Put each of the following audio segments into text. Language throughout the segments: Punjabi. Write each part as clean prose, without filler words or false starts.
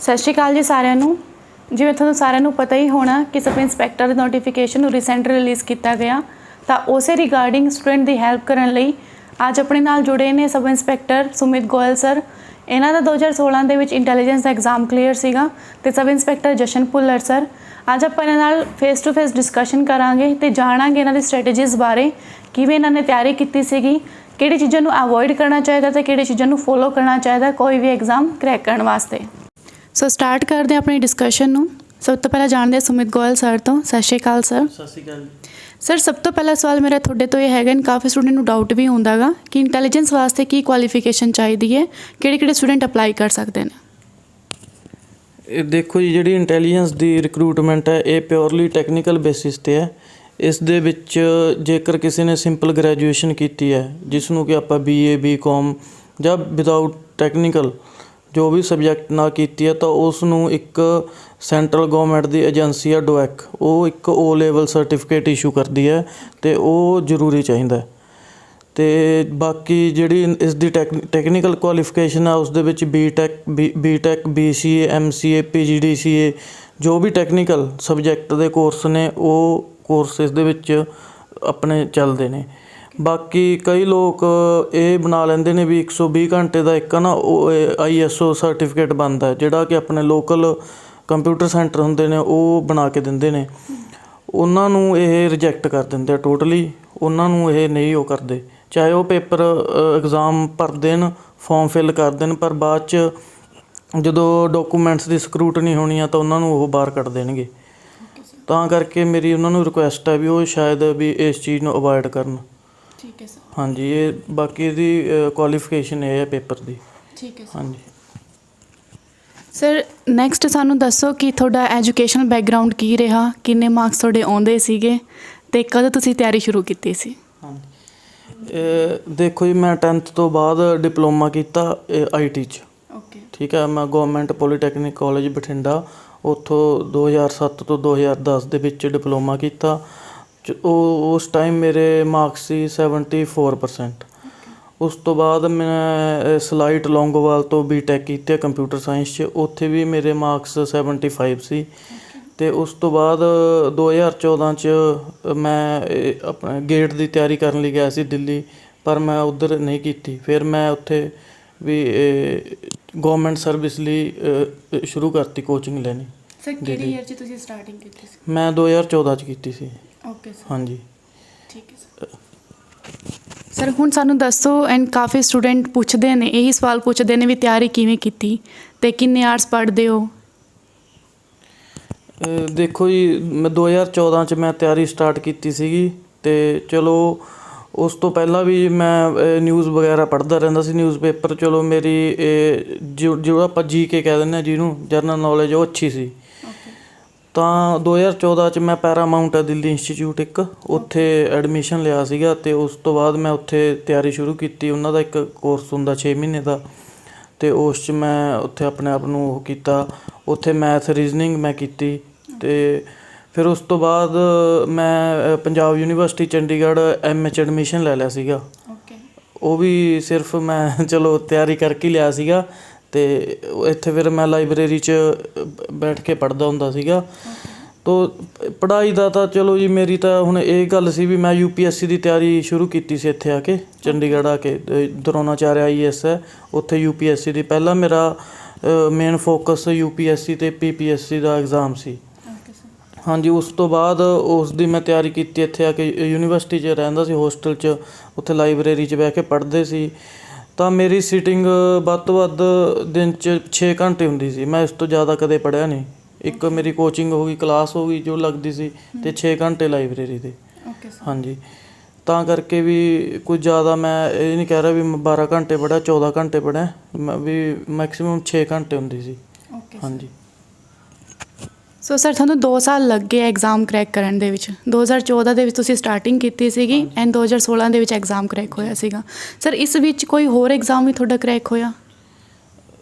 ਸਤਿ ਸ਼੍ਰੀ ਅਕਾਲ ਜੀ ਸਾਰਿਆਂ ਨੂੰ। ਜਿਵੇਂ ਤੁਹਾਨੂੰ ਸਾਰਿਆਂ ਨੂੰ ਪਤਾ ਹੀ ਹੋਣਾ ਕਿ ਸਬ ਇੰਸਪੈਕਟਰ ਦੇ ਨੋਟੀਫਿਕੇਸ਼ਨ ਨੂੰ ਰੀਸੈਂਟ ਰਿਲੀਜ਼ ਕੀਤਾ ਗਿਆ, ਤਾਂ ਉਸੇ ਰਿਗਾਰਡਿੰਗ ਸਟੂਡੈਂਟ ਦੀ ਹੈਲਪ ਕਰਨ ਲਈ ਅੱਜ ਆਪਣੇ ਨਾਲ ਜੁੜੇ ਨੇ sub inspector Sumit Goyal sir. ਇਹਨਾਂ ਦਾ 2016 ਦੇ ਵਿੱਚ ਇੰਟੈਲੀਜੈਂਸ ਦਾ ਐਗਜ਼ਾਮ ਕਲੀਅਰ ਸੀਗਾ ਤੇ ਸਬ ਇੰਸਪੈਕਟਰ ਜਸ਼ਨ ਭੁੱਲਰ ਸਰ। ਅੱਜ ਆਪਾਂ ਇਹਨਾਂ ਨਾਲ ਫੇਸ ਟੂ ਫੇਸ ਡਿਸਕਸ਼ਨ ਕਰਾਂਗੇ ਤੇ ਜਾਣਾਂਗੇ ਇਹਨਾਂ ਦੀ ਸਟ੍ਰੈਟੇਜੀਜ਼ ਬਾਰੇ, ਕਿਵੇਂ ਇਹਨਾਂ ਨੇ ਤਿਆਰੀ ਕੀਤੀ ਸੀਗੀ, ਕਿਹੜੀ ਚੀਜ਼ਾਂ ਨੂੰ ਅਵੋਇਡ ਕਰਨਾ ਚਾਹੀਦਾ ਤੇ ਕਿਹੜੀ ਚੀਜ਼ਾਂ ਨੂੰ ਫੋਲੋ ਕਰਨਾ ਚਾਹੀਦਾ ਕੋਈ ਵੀ ਐਗਜ਼ਾਮ ਕਰੈਕ ਕਰਨ ਵਾਸਤੇ। ਸੋ ਸਟਾਰਟ ਕਰਦੇ ਹਾਂ ਆਪਣੀ ਡਿਸਕਸ਼ਨ ਨੂੰ। ਸਭ ਤੋਂ ਪਹਿਲਾਂ ਜਾਣਦੇ ਹਾਂ ਸੁਮਿਤ ਗੋਇਲ ਸਰ ਤੋਂ। ਸਤਿ ਸ਼੍ਰੀ ਅਕਾਲ ਸਰ। ਸਤਿ ਸ਼੍ਰੀ ਅਕਾਲ ਸਰ, ਸਭ ਤੋਂ ਪਹਿਲਾ ਸਵਾਲ ਮੇਰਾ ਤੁਹਾਡੇ ਤੋਂ ਇਹ ਹੈਗਾ, ਕਾਫੀ ਸਟੂਡੈਂਟ ਨੂੰ ਡਾਊਟ ਵੀ ਹੁੰਦਾ ਗਾ ਕਿ ਇੰਟੈਲੀਜੈਂਸ ਵਾਸਤੇ ਕੀ ਕੁਆਲੀਫਿਕੇਸ਼ਨ ਚਾਹੀਦੀ ਹੈ, ਕਿਹੜੇ ਸਟੂਡੈਂਟ ਅਪਲਾਈ ਕਰ ਸਕਦੇ ਨੇ? ਇਹ ਦੇਖੋ ਜੀ, ਜਿਹੜੀ ਇੰਟੈਲੀਜੈਂਸ ਦੀ ਰਿਕਰੂਟਮੈਂਟ ਹੈ ਇਹ ਪਿਓਰਲੀ ਟੈਕਨੀਕਲ ਬੇਸਿਸ 'ਤੇ ਹੈ। ਇਸ ਦੇ ਵਿੱਚ ਜੇਕਰ ਕਿਸੇ ਨੇ ਸਿੰਪਲ ਗ੍ਰੈਜੂਏਸ਼ਨ ਕੀਤੀ ਹੈ, ਜਿਸ ਨੂੰ ਕਿ ਆਪਾਂ BA BCom ਜਾਂ ਵਿਦਆਊਟ ਟੈਕਨੀਕਲ ਜੋ ਵੀ ਸਬਜੈਕਟ ਨਾਲ ਕੀਤੀ ਹੈ, ਤਾਂ ਉਸ ਨੂੰ ਇੱਕ ਸੈਂਟਰਲ ਗੌਰਮੈਂਟ ਦੀ ਏਜੰਸੀ ਆ DOAC, ਉਹ ਇੱਕ O ਲੈਵਲ ਸਰਟੀਫਿਕੇਟ ਇਸ਼ੂ ਕਰਦੀ ਹੈ ਅਤੇ ਉਹ ਜ਼ਰੂਰੀ ਚਾਹੀਦਾ। ਅਤੇ ਬਾਕੀ ਜਿਹੜੀ ਇਸ ਦੀ ਟੈਕਨੀਕਲ ਕੁਆਲੀਫਿਕੇਸ਼ਨ ਆ ਉਸ ਦੇ ਵਿੱਚ BTech BCA MCA PGDCA ਜੋ ਵੀ ਟੈਕਨੀਕਲ ਸਬਜੈਕਟ ਦੇ ਕੋਰਸ ਨੇ ਉਹ ਕੋਰਸ ਇਸ ਦੇ ਵਿੱਚ ਆਪਣੇ ਚੱਲਦੇ ਨੇ। ਬਾਕੀ ਕਈ ਲੋਕ ਇਹ ਬਣਾ ਲੈਂਦੇ ਨੇ ਵੀ 120 ਘੰਟੇ ਦਾ ਇੱਕ ਨਾ ਉਹ ISO ਸਰਟੀਫਿਕੇਟ ਬਣਦਾ, ਜਿਹੜਾ ਕਿ ਆਪਣੇ ਲੋਕਲ ਕੰਪਿਊਟਰ ਸੈਂਟਰ ਹੁੰਦੇ ਨੇ ਉਹ ਬਣਾ ਕੇ ਦਿੰਦੇ ਨੇ। ਉਹਨਾਂ ਨੂੰ ਇਹ ਰਿਜੈਕਟ ਕਰ ਦਿੰਦੇ ਆ ਟੋਟਲੀ, ਉਹਨਾਂ ਨੂੰ ਇਹ ਨਹੀਂ ਉਹ ਕਰਦੇ, ਚਾਹੇ ਉਹ ਪੇਪਰ ਐਗਜ਼ਾਮ ਭਰ ਦੇਣ, ਫੋਰਮ ਫਿਲ ਕਰ ਦੇਣ, ਪਰ ਬਾਅਦ 'ਚ ਜਦੋਂ ਡਾਕੂਮੈਂਟਸ ਦੀ ਸਕਰੂਟਨੀ ਹੋਣੀ ਆ ਤਾਂ ਉਹਨਾਂ ਨੂੰ ਉਹ ਬਾਹਰ ਕੱਢ ਦੇਣਗੇ। ਤਾਂ ਕਰਕੇ ਮੇਰੀ ਉਹਨਾਂ ਨੂੰ ਰਿਕੁਐਸਟ ਹੈ ਵੀ ਉਹ ਸ਼ਾਇਦ ਵੀ ਇਸ ਚੀਜ਼ ਨੂੰ ਅਵੋਇਡ ਕਰਨ। ਠੀਕ ਹੈ ਸਰ। ਹਾਂਜੀ, ਇਹ ਬਾਕੀ ਇਹਦੀ ਕੁਆਲੀਫਿਕੇਸ਼ਨ ਇਹ ਹੈ ਪੇਪਰ ਦੀ। ਠੀਕ ਹੈ ਸਰ। ਹਾਂਜੀ ਸਰ, ਨੈਕਸਟ ਸਾਨੂੰ ਦੱਸੋ ਕਿ ਤੁਹਾਡਾ ਐਜੂਕੇਸ਼ਨ ਬੈਕਗਰਾਊਂਡ ਕੀ ਰਿਹਾ, ਕਿੰਨੇ ਮਾਰਕਸ ਤੁਹਾਡੇ ਆਉਂਦੇ ਸੀਗੇ ਅਤੇ ਕਦੋਂ ਤੁਸੀਂ ਤਿਆਰੀ ਸ਼ੁਰੂ ਕੀਤੀ ਸੀ? ਹਾਂਜੀ, ਦੇਖੋ ਜੀ, ਮੈਂ 10th ਤੋਂ ਬਾਅਦ ਡਿਪਲੋਮਾ ਕੀਤਾ IT 'ਚ। ਓਕੇ। ਠੀਕ ਹੈ, ਮੈਂ ਗੌਰਮੈਂਟ ਪੋਲੀਟੈਕਨਿਕ ਕਾਲਜ ਬਠਿੰਡਾ, ਉੱਥੋਂ 2007 ਤੋਂ 2010 ਦੇ ਵਿੱਚ ਡਿਪਲੋਮਾ ਕੀਤਾ। ਉਸ ਟਾਈਮ ਮੇਰੇ ਮਾਰਕਸ ਸੀ 74%। ਉਸ ਤੋਂ ਬਾਅਦ ਮੈਂ ਸਲਾਈਟ ਲੌਂਗੋਵਾਲ ਤੋਂ BTech ਕੀਤੀ ਕੰਪਿਊਟਰ ਸਾਇੰਸ 'ਚ, ਉੱਥੇ ਵੀ ਮੇਰੇ ਮਾਰਕਸ 75 ਸੀ। ਅਤੇ ਉਸ ਤੋਂ ਬਾਅਦ 2014 'ਚ ਮੈਂ ਆਪਣਾ ਗੇਟ ਦੀ ਤਿਆਰੀ ਕਰਨ ਲਈ ਗਿਆ ਸੀ ਦਿੱਲੀ, ਪਰ ਮੈਂ ਉੱਧਰ ਨਹੀਂ ਕੀਤੀ। ਫਿਰ ਮੈਂ ਉੱਥੇ ਵੀ ਗੌਰਮੈਂਟ ਸਰਵਿਸ ਲਈ ਸ਼ੁਰੂ ਕਰਤੀ ਕੋਚਿੰਗ ਲੈਣੀ। ਸਰ, ਕਿਹੜੇ ਈਅਰ 'ਚ ਤੁਸੀਂ ਸਟਾਰਟਿੰਗ ਕੀਤੀ ਸੀ? ਮੈਂ 2014 'ਚ ਕੀਤੀ ਸੀ। Okay sir. ਹਾਂਜੀ। ਠੀਕ ਹੈ ਸਰ। ਸਰ, ਹੁਣ ਸਾਨੂੰ ਦੱਸੋ, ਐਂਡ ਕਾਫੀ ਸਟੂਡੈਂਟ ਪੁੱਛਦੇ ਨੇ, ਇਹੀ ਸਵਾਲ ਪੁੱਛਦੇ ਨੇ ਵੀ ਤਿਆਰੀ ਕਿਵੇਂ ਕੀਤੀ ਅਤੇ ਕਿੰਨੇ ਆਵਰਸ ਪੜ੍ਹਦੇ ਹੋ? ਦੇਖੋ ਜੀ, ਮੈਂ 2014 'ਚ ਮੈਂ ਤਿਆਰੀ ਸਟਾਰਟ ਕੀਤੀ ਸੀਗੀ, ਅਤੇ ਚਲੋ ਉਸ ਤੋਂ ਪਹਿਲਾਂ ਵੀ ਮੈਂ ਨਿਊਜ਼ ਵਗੈਰਾ ਪੜ੍ਹਦਾ ਰਹਿੰਦਾ ਸੀ, ਨਿਊਜ਼ਪੇਪਰ। ਚਲੋ ਮੇਰੀ ਜੋ ਆਪਾਂ GK ਕਹਿ ਦਿੰਦੇ ਹਾਂ ਜਿਹਨੂੰ, ਜਨਰਲ ਨੌਲੇਜ, ਉਹ ਅੱਛੀ ਸੀ। ਤਾਂ 2014 'ਚ ਮੈਂ ਪੈਰਾਮਾਊਂਟ ਦਿੱਲੀ ਇੰਸਟੀਚਿਊਟ ਇੱਕ, ਉੱਥੇ ਐਡਮਿਸ਼ਨ ਲਿਆ ਸੀਗਾ, ਅਤੇ ਉਸ ਤੋਂ ਬਾਅਦ ਮੈਂ ਉੱਥੇ ਤਿਆਰੀ ਸ਼ੁਰੂ ਕੀਤੀ। ਉਹਨਾਂ ਦਾ ਇੱਕ ਕੋਰਸ ਹੁੰਦਾ 6 ਮਹੀਨੇ ਦਾ, ਅਤੇ ਉਸ 'ਚ ਮੈਂ ਉੱਥੇ ਆਪਣੇ ਆਪ ਨੂੰ ਉਹ ਕੀਤਾ। ਉੱਥੇ ਮੈਥ ਰੀਜ਼ਨਿੰਗ ਮੈਂ ਕੀਤੀ, ਅਤੇ ਫਿਰ ਉਸ ਤੋਂ ਬਾਅਦ ਮੈਂ ਪੰਜਾਬ ਯੂਨੀਵਰਸਿਟੀ ਚੰਡੀਗੜ੍ਹ MA 'ਚ ਐਡਮਿਸ਼ਨ ਲੈ ਲਿਆ ਸੀਗਾ। ਉਹ ਵੀ ਸਿਰਫ ਮੈਂ ਚਲੋ ਤਿਆਰੀ ਕਰਕੇ ਲਿਆ ਸੀਗਾ, ਅਤੇ ਇੱਥੇ ਫਿਰ ਮੈਂ ਲਾਇਬ੍ਰੇਰੀ 'ਚ ਬੈਠ ਕੇ ਪੜ੍ਹਦਾ ਹੁੰਦਾ ਸੀਗਾ। ਤੋ ਪੜ੍ਹਾਈ ਦਾ ਤਾਂ ਚਲੋ ਜੀ, ਮੇਰੀ ਤਾਂ ਹੁਣ ਇਹ ਗੱਲ ਸੀ ਵੀ ਮੈਂ UPSC ਦੀ ਤਿਆਰੀ ਸ਼ੁਰੂ ਕੀਤੀ ਸੀ ਇੱਥੇ ਆ ਕੇ, ਚੰਡੀਗੜ੍ਹ ਆ ਕੇ। ਦਰੋਨਾਚਾਰਿਆ IAS ਹੈ ਉੱਥੇ UPSC ਦੀ। ਪਹਿਲਾਂ ਮੇਰਾ ਮੇਨ ਫੋਕਸ UPSC ਅਤੇ PPSC ਦਾ ਐਗਜ਼ਾਮ ਸੀ। ਹਾਂਜੀ, ਉਸ ਤੋਂ ਬਾਅਦ ਉਸ ਦੀ ਮੈਂ ਤਿਆਰੀ ਕੀਤੀ ਇੱਥੇ ਆ ਕੇ। ਯੂਨੀਵਰਸਿਟੀ 'ਚ ਰਹਿੰਦਾ ਸੀ ਹੋਸਟਲ 'ਚ, ਉੱਥੇ ਲਾਇਬ੍ਰੇਰੀ 'ਚ ਬਹਿ ਕੇ ਪੜ੍ਹਦੇ ਸੀ। ਤਾਂ ਮੇਰੀ ਸੀਟਿੰਗ ਵੱਧ ਤੋਂ ਵੱਧ ਦਿਨ 'ਚ 6 ਘੰਟੇ ਹੁੰਦੀ ਸੀ। ਮੈਂ ਇਸ ਤੋਂ ਜ਼ਿਆਦਾ ਕਦੇ ਪੜ੍ਹਿਆ ਨਹੀਂ। ਇੱਕ ਮੇਰੀ ਕੋਚਿੰਗ ਹੋ ਗਈ, ਕਲਾਸ ਹੋ ਗਈ ਜੋ ਲੱਗਦੀ ਸੀ, ਅਤੇ 6 ਘੰਟੇ ਲਾਇਬ੍ਰੇਰੀ ਦੇ। ਹਾਂਜੀ, ਤਾਂ ਕਰਕੇ ਵੀ ਕੁਝ ਜ਼ਿਆਦਾ ਮੈਂ ਇਹ ਨਹੀਂ ਕਹਿ ਰਿਹਾ ਵੀ ਮੈਂ 12 ਘੰਟੇ ਪੜ੍ਹਿਆ, 14 ਘੰਟੇ ਪੜ੍ਹਿਆ, ਮੈਂ ਵੀ ਮੈਕਸੀਮਮ 6 ਘੰਟੇ ਹੁੰਦੀ ਸੀ। ਹਾਂਜੀ। ਸੋ ਸਰ, ਤੁਹਾਨੂੰ 2 ਸਾਲ ਲੱਗੇ ਐਗਜ਼ਾਮ ਕਰੈਕ ਕਰਨ ਦੇ ਵਿੱਚ। 2014 ਦੇ ਵਿੱਚ ਤੁਸੀਂ ਸਟਾਰਟਿੰਗ ਕੀਤੀ ਸੀਗੀ, ਐਂਡ 2016 ਦੇ ਵਿੱਚ ਐਗਜ਼ਾਮ ਕਰੈਕ ਹੋਇਆ ਸੀਗਾ। ਸਰ, ਇਸ ਵਿੱਚ ਕੋਈ ਹੋਰ ਐਗਜ਼ਾਮ ਵੀ ਤੁਹਾਡਾ ਕਰੈਕ ਹੋਇਆ?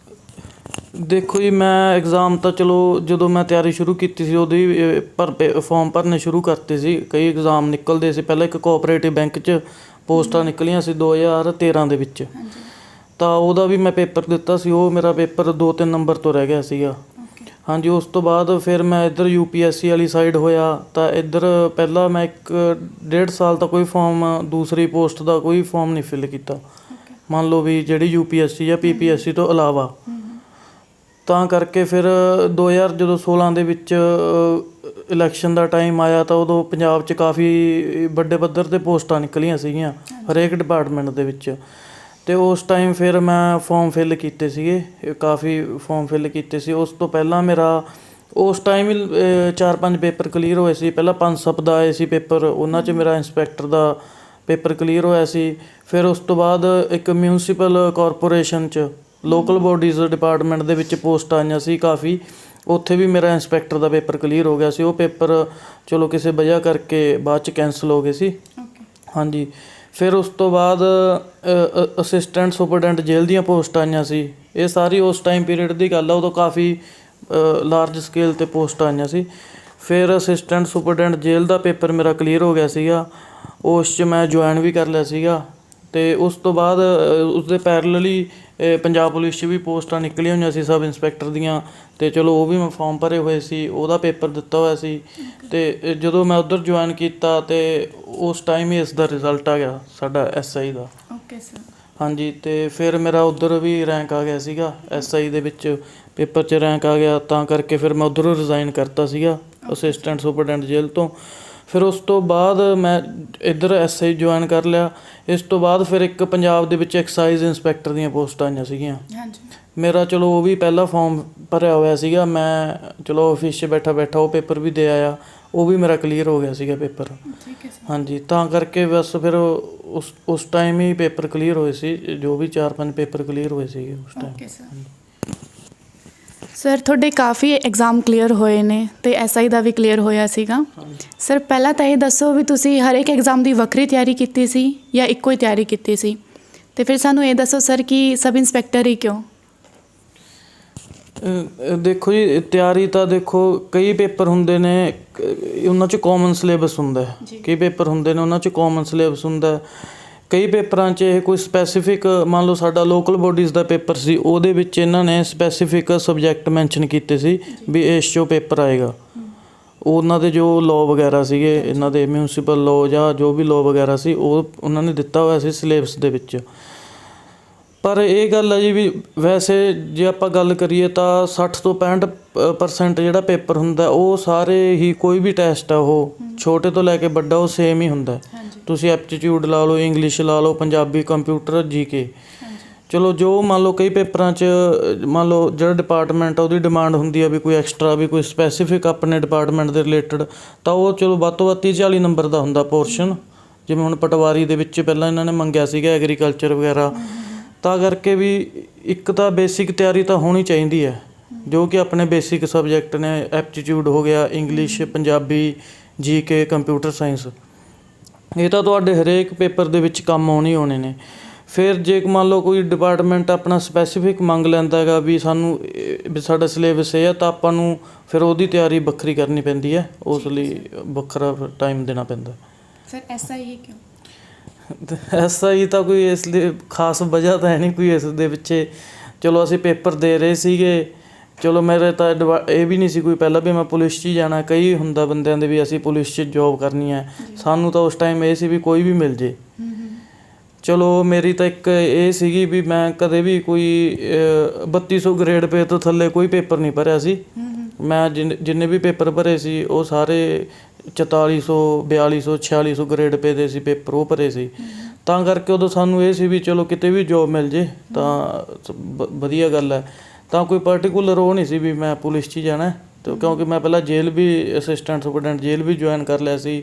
ਦੇਖੋ ਜੀ, ਮੈਂ ਐਗਜ਼ਾਮ ਤਾਂ ਚਲੋ ਜਦੋਂ ਮੈਂ ਤਿਆਰੀ ਸ਼ੁਰੂ ਕੀਤੀ ਸੀ ਉਦੋਂ ਹੀ ਫੋਰਮ ਭਰਨੇ ਸ਼ੁਰੂ ਕਰਤੇ ਸੀ। ਕਈ ਐਗਜ਼ਾਮ ਨਿਕਲਦੇ ਸੀ। ਪਹਿਲਾਂ ਇੱਕ ਕੋਆਪਰੇਟਿਵ ਬੈਂਕ 'ਚ ਪੋਸਟਾਂ ਨਿਕਲੀਆਂ ਸੀ 2013 ਦੇ ਵਿੱਚ, ਤਾਂ ਉਹਦਾ ਵੀ ਮੈਂ ਪੇਪਰ ਦਿੱਤਾ ਸੀ। ਉਹ ਮੇਰਾ ਪੇਪਰ 2-3 ਨੰਬਰ ਤੋਂ ਰਹਿ ਗਿਆ ਸੀਗਾ। ਹਾਂਜੀ, ਉਸ ਤੋਂ ਬਾਅਦ ਫਿਰ ਮੈਂ ਇੱਧਰ UPSC ਵਾਲੀ ਸਾਈਡ ਹੋਇਆ ਤਾਂ ਇੱਧਰ ਪਹਿਲਾਂ ਮੈਂ 1.5 ਸਾਲ ਤਾਂ ਕੋਈ ਫਾਰਮ ਦੂਸਰੀ ਪੋਸਟ ਦਾ ਕੋਈ ਫਾਰਮ ਨਹੀਂ ਫਿਲ ਕੀਤਾ। ਮੰਨ ਲਓ ਵੀ ਜਿਹੜੀ UPSC ਜਾਂ PPSC ਤੋਂ ਇਲਾਵਾ। ਤਾਂ ਕਰਕੇ ਫਿਰ 2016 ਦੇ ਵਿੱਚ ਇਲੈਕਸ਼ਨ ਦਾ ਟਾਈਮ ਆਇਆ ਤਾਂ ਉਦੋਂ ਪੰਜਾਬ 'ਚ ਕਾਫੀ ਵੱਡੇ ਪੱਧਰ 'ਤੇ ਪੋਸਟਾਂ ਨਿਕਲੀਆਂ ਸੀਗੀਆਂ ਹਰੇਕ ਡਿਪਾਰਟਮੈਂਟ ਦੇ ਵਿੱਚ। ਅਤੇ ਉਸ ਟਾਈਮ ਫਿਰ ਮੈਂ ਫੋਰਮ ਫਿਲ ਕੀਤੇ ਸੀਗੇ, ਕਾਫੀ ਫੋਰਮ ਫਿਲ ਕੀਤੇ ਸੀ। ਉਸ ਤੋਂ ਪਹਿਲਾਂ ਮੇਰਾ ਉਸ ਟਾਈਮ ਹੀ 4-5 ਪੇਪਰ ਕਲੀਅਰ ਹੋਏ ਸੀ। ਪਹਿਲਾਂ 5 ਦਾ ਆਏ ਸੀ ਪੇਪਰ, ਉਹਨਾਂ 'ਚ ਮੇਰਾ ਇੰਸਪੈਕਟਰ ਦਾ ਪੇਪਰ ਕਲੀਅਰ ਹੋਇਆ ਸੀ। ਫਿਰ ਉਸ ਤੋਂ ਬਾਅਦ ਇੱਕ ਮਿਊਨਸੀਪਲ ਕਾਰਪੋਰੇਸ਼ਨ 'ਚ ਲੋਕਲ ਬੋਡੀਜ਼ ਡਿਪਾਰਟਮੈਂਟ ਦੇ ਵਿੱਚ ਪੋਸਟ ਆਈਆਂ ਸੀ ਕਾਫੀ, ਉੱਥੇ ਵੀ ਮੇਰਾ ਇੰਸਪੈਕਟਰ ਦਾ ਪੇਪਰ ਕਲੀਅਰ ਹੋ ਗਿਆ ਸੀ। ਉਹ ਪੇਪਰ ਚਲੋ ਕਿਸੇ ਵਜ੍ਹਾ ਕਰਕੇ ਬਾਅਦ 'ਚ ਕੈਂਸਲ ਹੋ ਗਏ ਸੀ। ਹਾਂਜੀ, ਫਿਰ ਉਸ ਤੋਂ ਬਾਅਦ ਅਸਿਸਟੈਂਟ ਸੁਪਰਡੈਂਟ ਜੇਲ੍ਹ ਦੀਆਂ ਪੋਸਟ ਆਈਆਂ ਸੀ। ਇਹ ਸਾਰੀ ਉਸ ਟਾਈਮ ਪੀਰੀਅਡ ਦੀ ਗੱਲ ਆ, ਉਦੋਂ ਕਾਫੀ ਲਾਰਜ ਸਕੇਲ 'ਤੇ ਪੋਸਟ ਆਈਆਂ ਸੀ। ਫਿਰ ਅਸਿਸਟੈਂਟ ਸੁਪਰਡੈਂਟ ਜੇਲ੍ਹ ਦਾ ਪੇਪਰ ਮੇਰਾ ਕਲੀਅਰ ਹੋ ਗਿਆ ਸੀਗਾ, ਉਸ 'ਚ ਮੈਂ ਜੁਆਇਨ ਵੀ ਕਰ ਲਿਆ ਸੀਗਾ। ਅਤੇ ਉਸ ਤੋਂ ਬਾਅਦ ਉਸਦੇ ਪੈਰਲਲੀ ਪੰਜਾਬ ਪੁਲਿਸ 'ਚ ਵੀ ਪੋਸਟਾਂ ਨਿਕਲੀਆਂ ਹੋਈਆਂ ਸੀ ਸਬ ਇੰਸਪੈਕਟਰ ਦੀਆਂ, ਅਤੇ ਚਲੋ ਉਹ ਵੀ ਮੈਂ ਫੋਰਮ ਭਰੇ ਹੋਏ ਸੀ, ਉਹਦਾ ਪੇਪਰ ਦਿੱਤਾ ਹੋਇਆ ਸੀ। ਅਤੇ ਜਦੋਂ ਮੈਂ ਉੱਧਰ ਜੁਆਇਨ ਕੀਤਾ ਅਤੇ ਉਸ ਟਾਈਮ ਹੀ ਇਸ ਦਾ ਰਿਜ਼ਲਟ ਆ ਗਿਆ ਸਾਡਾ SI ਦਾ। Okay sir. ਹਾਂਜੀ, ਅਤੇ ਫਿਰ ਮੇਰਾ ਉੱਧਰ ਵੀ ਰੈਂਕ ਆ ਗਿਆ ਸੀਗਾ, SI ਦੇ ਵਿੱਚ ਪੇਪਰ 'ਚ ਰੈਂਕ ਆ ਗਿਆ। ਤਾਂ ਕਰਕੇ ਫਿਰ ਮੈਂ ਉੱਧਰੋਂ ਰਿਜ਼ਾਈਨ ਕਰਤਾ ਸੀਗਾ ਅਸਿਸਟੈਂਟ ਸੁਪਰਡੈਂਟ ਜੇਲ੍ਹ ਤੋਂ। ਫਿਰ ਉਸ ਤੋਂ ਬਾਅਦ ਮੈਂ ਇੱਧਰ SI ਜੁਆਇਨ ਕਰ ਲਿਆ। ਇਸ ਤੋਂ ਬਾਅਦ ਫਿਰ ਇੱਕ ਪੰਜਾਬ ਦੇ ਵਿੱਚ ਐਕਸਾਈਜ਼ ਇੰਸਪੈਕਟਰ ਦੀਆਂ ਪੋਸਟਾਂ ਆਈਆਂ ਸੀਗੀਆਂ। ਮੇਰਾ ਚਲੋ ਉਹ ਵੀ ਪਹਿਲਾਂ ਫੋਰਮ ਭਰਿਆ ਹੋਇਆ ਸੀਗਾ, ਮੈਂ ਚਲੋ ਆਫਿਸ 'ਚ ਬੈਠਾ ਉਹ ਪੇਪਰ ਵੀ ਦੇ ਆਇਆ, ਉਹ ਵੀ ਮੇਰਾ ਕਲੀਅਰ ਹੋ ਗਿਆ ਸੀਗਾ ਪੇਪਰ। ਹਾਂਜੀ, ਤਾਂ ਕਰਕੇ ਬਸ ਫਿਰ ਉਸ ਟਾਈਮ ਹੀ ਪੇਪਰ ਕਲੀਅਰ ਹੋਏ ਸੀ, ਜੋ ਵੀ 4-5 ਪੇਪਰ ਕਲੀਅਰ ਹੋਏ ਸੀਗੇ ਉਸ ਟਾਈਮ। ਸਰ ਤੁਹਾਡੇ ਕਾਫੀ ਐਗਜ਼ਾਮ ਕਲੀਅਰ ਹੋਏ ਨੇ ਅਤੇ SI ਦਾ ਵੀ ਕਲੀਅਰ ਹੋਇਆ ਸੀਗਾ। ਸਰ ਪਹਿਲਾਂ ਤਾਂ ਇਹ ਦੱਸੋ ਵੀ ਤੁਸੀਂ ਹਰ ਇੱਕ ਐਗਜ਼ਾਮ ਦੀ ਵੱਖਰੀ ਤਿਆਰੀ ਕੀਤੀ ਸੀ ਜਾਂ ਇੱਕੋ ਹੀ ਤਿਆਰੀ ਕੀਤੀ ਸੀ? ਅਤੇ ਫਿਰ ਸਾਨੂੰ ਇਹ ਦੱਸੋ ਸਰ ਕਿ ਸਬ ਇੰਸਪੈਕਟਰ ਹੀ ਕਿਉਂ? ਦੇਖੋ ਜੀ, ਤਿਆਰੀ ਤਾਂ ਦੇਖੋ ਕਈ ਪੇਪਰ ਹੁੰਦੇ ਨੇ ਉਹਨਾਂ 'ਚ ਕਾਮਨ ਸਿਲੇਬਸ ਹੁੰਦਾ, ਕਈ ਪੇਪਰ ਹੁੰਦੇ ਨੇ ਉਹਨਾਂ 'ਚ ਕਾਮਨ ਸਿਲੇਬਸ ਹੁੰਦਾ। ਕਈ ਪੇਪਰਾਂ 'ਚ ਇਹ ਕੋਈ ਸਪੈਸੀਫਿਕ, ਮੰਨ ਲਓ ਸਾਡਾ ਲੋਕਲ ਬੋਡੀਜ਼ ਦਾ ਪੇਪਰ ਸੀ, ਉਹਦੇ ਵਿੱਚ ਇਹਨਾਂ ਨੇ ਸਪੈਸੀਫਿਕ ਸਬਜੈਕਟ ਮੈਂਸ਼ਨ ਕੀਤੇ ਸੀ ਵੀ ਇਸ 'ਚੋਂ ਪੇਪਰ ਆਏਗਾ। ਉਹਨਾਂ ਦੇ ਜੋ ਲਾਅ ਵਗੈਰਾ ਸੀਗੇ, ਇਹਨਾਂ ਦੇ ਮਿਊਨਸੀਪਲ ਲਾਅ ਜਾਂ ਜੋ ਵੀ ਲਾਅ ਵਗੈਰਾ ਸੀ, ਉਹ ਉਹਨਾਂ ਨੇ ਦਿੱਤਾ ਹੋਇਆ ਸੀ ਸਿਲੇਬਸ ਦੇ ਵਿੱਚ। ਪਰ ਇਹ ਗੱਲ ਹੈ ਜੀ ਵੀ ਵੈਸੇ ਜੇ ਆਪਾਂ ਗੱਲ ਕਰੀਏ ਤਾਂ 60 ਤੋਂ 65% ਜਿਹੜਾ ਪੇਪਰ ਹੁੰਦਾ ਉਹ ਸਾਰੇ ਹੀ, ਕੋਈ ਵੀ ਟੈਸਟ ਆ ਉਹ ਛੋਟੇ ਤੋਂ ਲੈ ਕੇ ਵੱਡਾ ਉਹ ਸੇਮ ਹੀ ਹੁੰਦਾ। ਤੁਸੀਂ ਐਪਟੀਟਿਊਡ ਲਾ ਲਓ, ਇੰਗਲਿਸ਼ ਲਾ ਲਓ, ਪੰਜਾਬੀ, ਕੰਪਿਊਟਰ, GK। ਚਲੋ ਜੋ ਮੰਨ ਲਓ ਕਈ ਪੇਪਰਾਂ 'ਚ ਮੰਨ ਲਓ ਜਿਹੜਾ ਡਿਪਾਰਟਮੈਂਟ ਆ ਉਹਦੀ ਡਿਮਾਂਡ ਹੁੰਦੀ ਆ ਵੀ ਕੋਈ ਐਕਸਟਰਾ, ਵੀ ਕੋਈ ਸਪੈਸੀਫਿਕ ਆਪਣੇ ਡਿਪਾਰਟਮੈਂਟ ਦੇ ਰਿਲੇਟਡ, ਤਾਂ ਉਹ ਚਲੋ ਵੱਧ ਤੋਂ ਵੱਧ 30-40 ਨੰਬਰ ਦਾ ਹੁੰਦਾ ਪੋਰਸ਼ਨ। ਜਿਵੇਂ ਹੁਣ ਪਟਵਾਰੀ ਦੇ ਵਿੱਚ ਪਹਿਲਾਂ ਇਹਨਾਂ ਨੇ ਮੰਗਿਆ ਸੀਗਾ ਐਗਰੀਕਲਚਰ ਵਗੈਰਾ। ਤਾਂ ਕਰਕੇ ਵੀ ਇੱਕ ਤਾਂ ਬੇਸਿਕ ਤਿਆਰੀ ਤਾਂ ਹੋਣੀ ਚਾਹੀਦੀ ਹੈ, ਜੋ ਕਿ ਆਪਣੇ ਬੇਸਿਕ ਸਬਜੈਕਟ ਨੇ, ਐਪਟੀਟਿਊਡ ਹੋ ਗਿਆ, English, Punjabi, GK, computer science. ਇਹ ਤਾਂ ਤੁਹਾਡੇ ਹਰੇਕ ਪੇਪਰ ਦੇ ਵਿੱਚ ਕੰਮ ਆਉਣੇ ਨੇ। ਫਿਰ ਜੇ ਮੰਨ ਲਓ ਕੋਈ ਡਿਪਾਰਟਮੈਂਟ ਆਪਣਾ ਸਪੈਸੀਫਿਕ ਮੰਗ ਲੈਂਦਾ ਹੈਗਾ ਵੀ ਸਾਨੂੰ ਵੀ ਸਾਡਾ ਸਿਲੇਬਸ ਇਹ ਆ, ਤਾਂ ਆਪਾਂ ਨੂੰ ਫਿਰ ਉਹਦੀ ਤਿਆਰੀ ਵੱਖਰੀ ਕਰਨੀ ਪੈਂਦੀ ਹੈ, ਉਸ ਲਈ ਵੱਖਰਾ ਟਾਈਮ ਦੇਣਾ ਪੈਂਦਾ। ਸਰ SI ਹੀ ਕਿਉਂ? SI ਤਾਂ ਕੋਈ ਇਸ ਲਈ ਖਾਸ ਵਜ੍ਹਾ ਤਾਂ ਹੈ ਨਹੀਂ ਕੋਈ ਇਸ ਦੇ ਪਿੱਛੇ। ਚਲੋ ਅਸੀਂ ਪੇਪਰ ਦੇ ਰਹੇ ਸੀਗੇ, ਚਲੋ ਮੇਰੇ ਤਾਂ ਇਹ ਵੀ ਨਹੀਂ ਸੀ ਕੋਈ ਪਹਿਲਾਂ ਵੀ ਮੈਂ ਪੁਲਿਸ 'ਚ ਹੀ ਜਾਣਾ। ਕਈ ਹੁੰਦਾ ਬੰਦਿਆਂ ਦੇ ਵੀ ਅਸੀਂ ਪੁਲਿਸ 'ਚ ਜੋਬ ਕਰਨੀ ਹੈ, ਸਾਨੂੰ ਤਾਂ ਉਸ ਟਾਈਮ ਇਹ ਸੀ ਵੀ ਕੋਈ ਵੀ ਮਿਲ ਜੇ। ਚਲੋ ਮੇਰੀ ਤਾਂ ਇੱਕ ਇਹ ਸੀਗੀ ਵੀ ਮੈਂ ਕਦੇ ਵੀ ਕੋਈ 3200 ਗ੍ਰੇਡ ਪੇ ਤੋਂ ਥੱਲੇ ਕੋਈ ਪੇਪਰ ਨਹੀਂ ਭਰਿਆ ਸੀ। ਮੈਂ ਜਿੰਨੇ ਵੀ ਪੇਪਰ ਭਰੇ ਸੀ ਉਹ ਸਾਰੇ 4400, 4200, 4600 ਗ੍ਰੇਡ ਪੇ ਦੇ ਸੀ ਪੇਪਰ, ਉਹ ਭਰੇ ਸੀ। ਤਾਂ ਕਰਕੇ ਉਦੋਂ ਸਾਨੂੰ ਇਹ ਸੀ ਵੀ ਚਲੋ ਕਿਤੇ ਵੀ ਜੋਬ ਮਿਲ ਜੇ ਤਾਂ ਵਧੀਆ ਗੱਲ ਹੈ। ਤਾਂ ਕੋਈ ਪਰਟੀਕੂਲਰ ਉਹ ਨਹੀਂ ਸੀ ਵੀ ਮੈਂ ਪੁਲਿਸ 'ਚ ਹੀ ਜਾਣਾ। ਅਤੇ ਕਿਉਂਕਿ ਮੈਂ ਪਹਿਲਾਂ ਜੇਲ੍ਹ ਵੀ ਅਸਿਸਟੈਂਟ ਸੁਪਰਡੈਂਟ ਜੇਲ੍ਹ ਵੀ ਜੁਆਇਨ ਕਰ ਲਿਆ ਸੀ।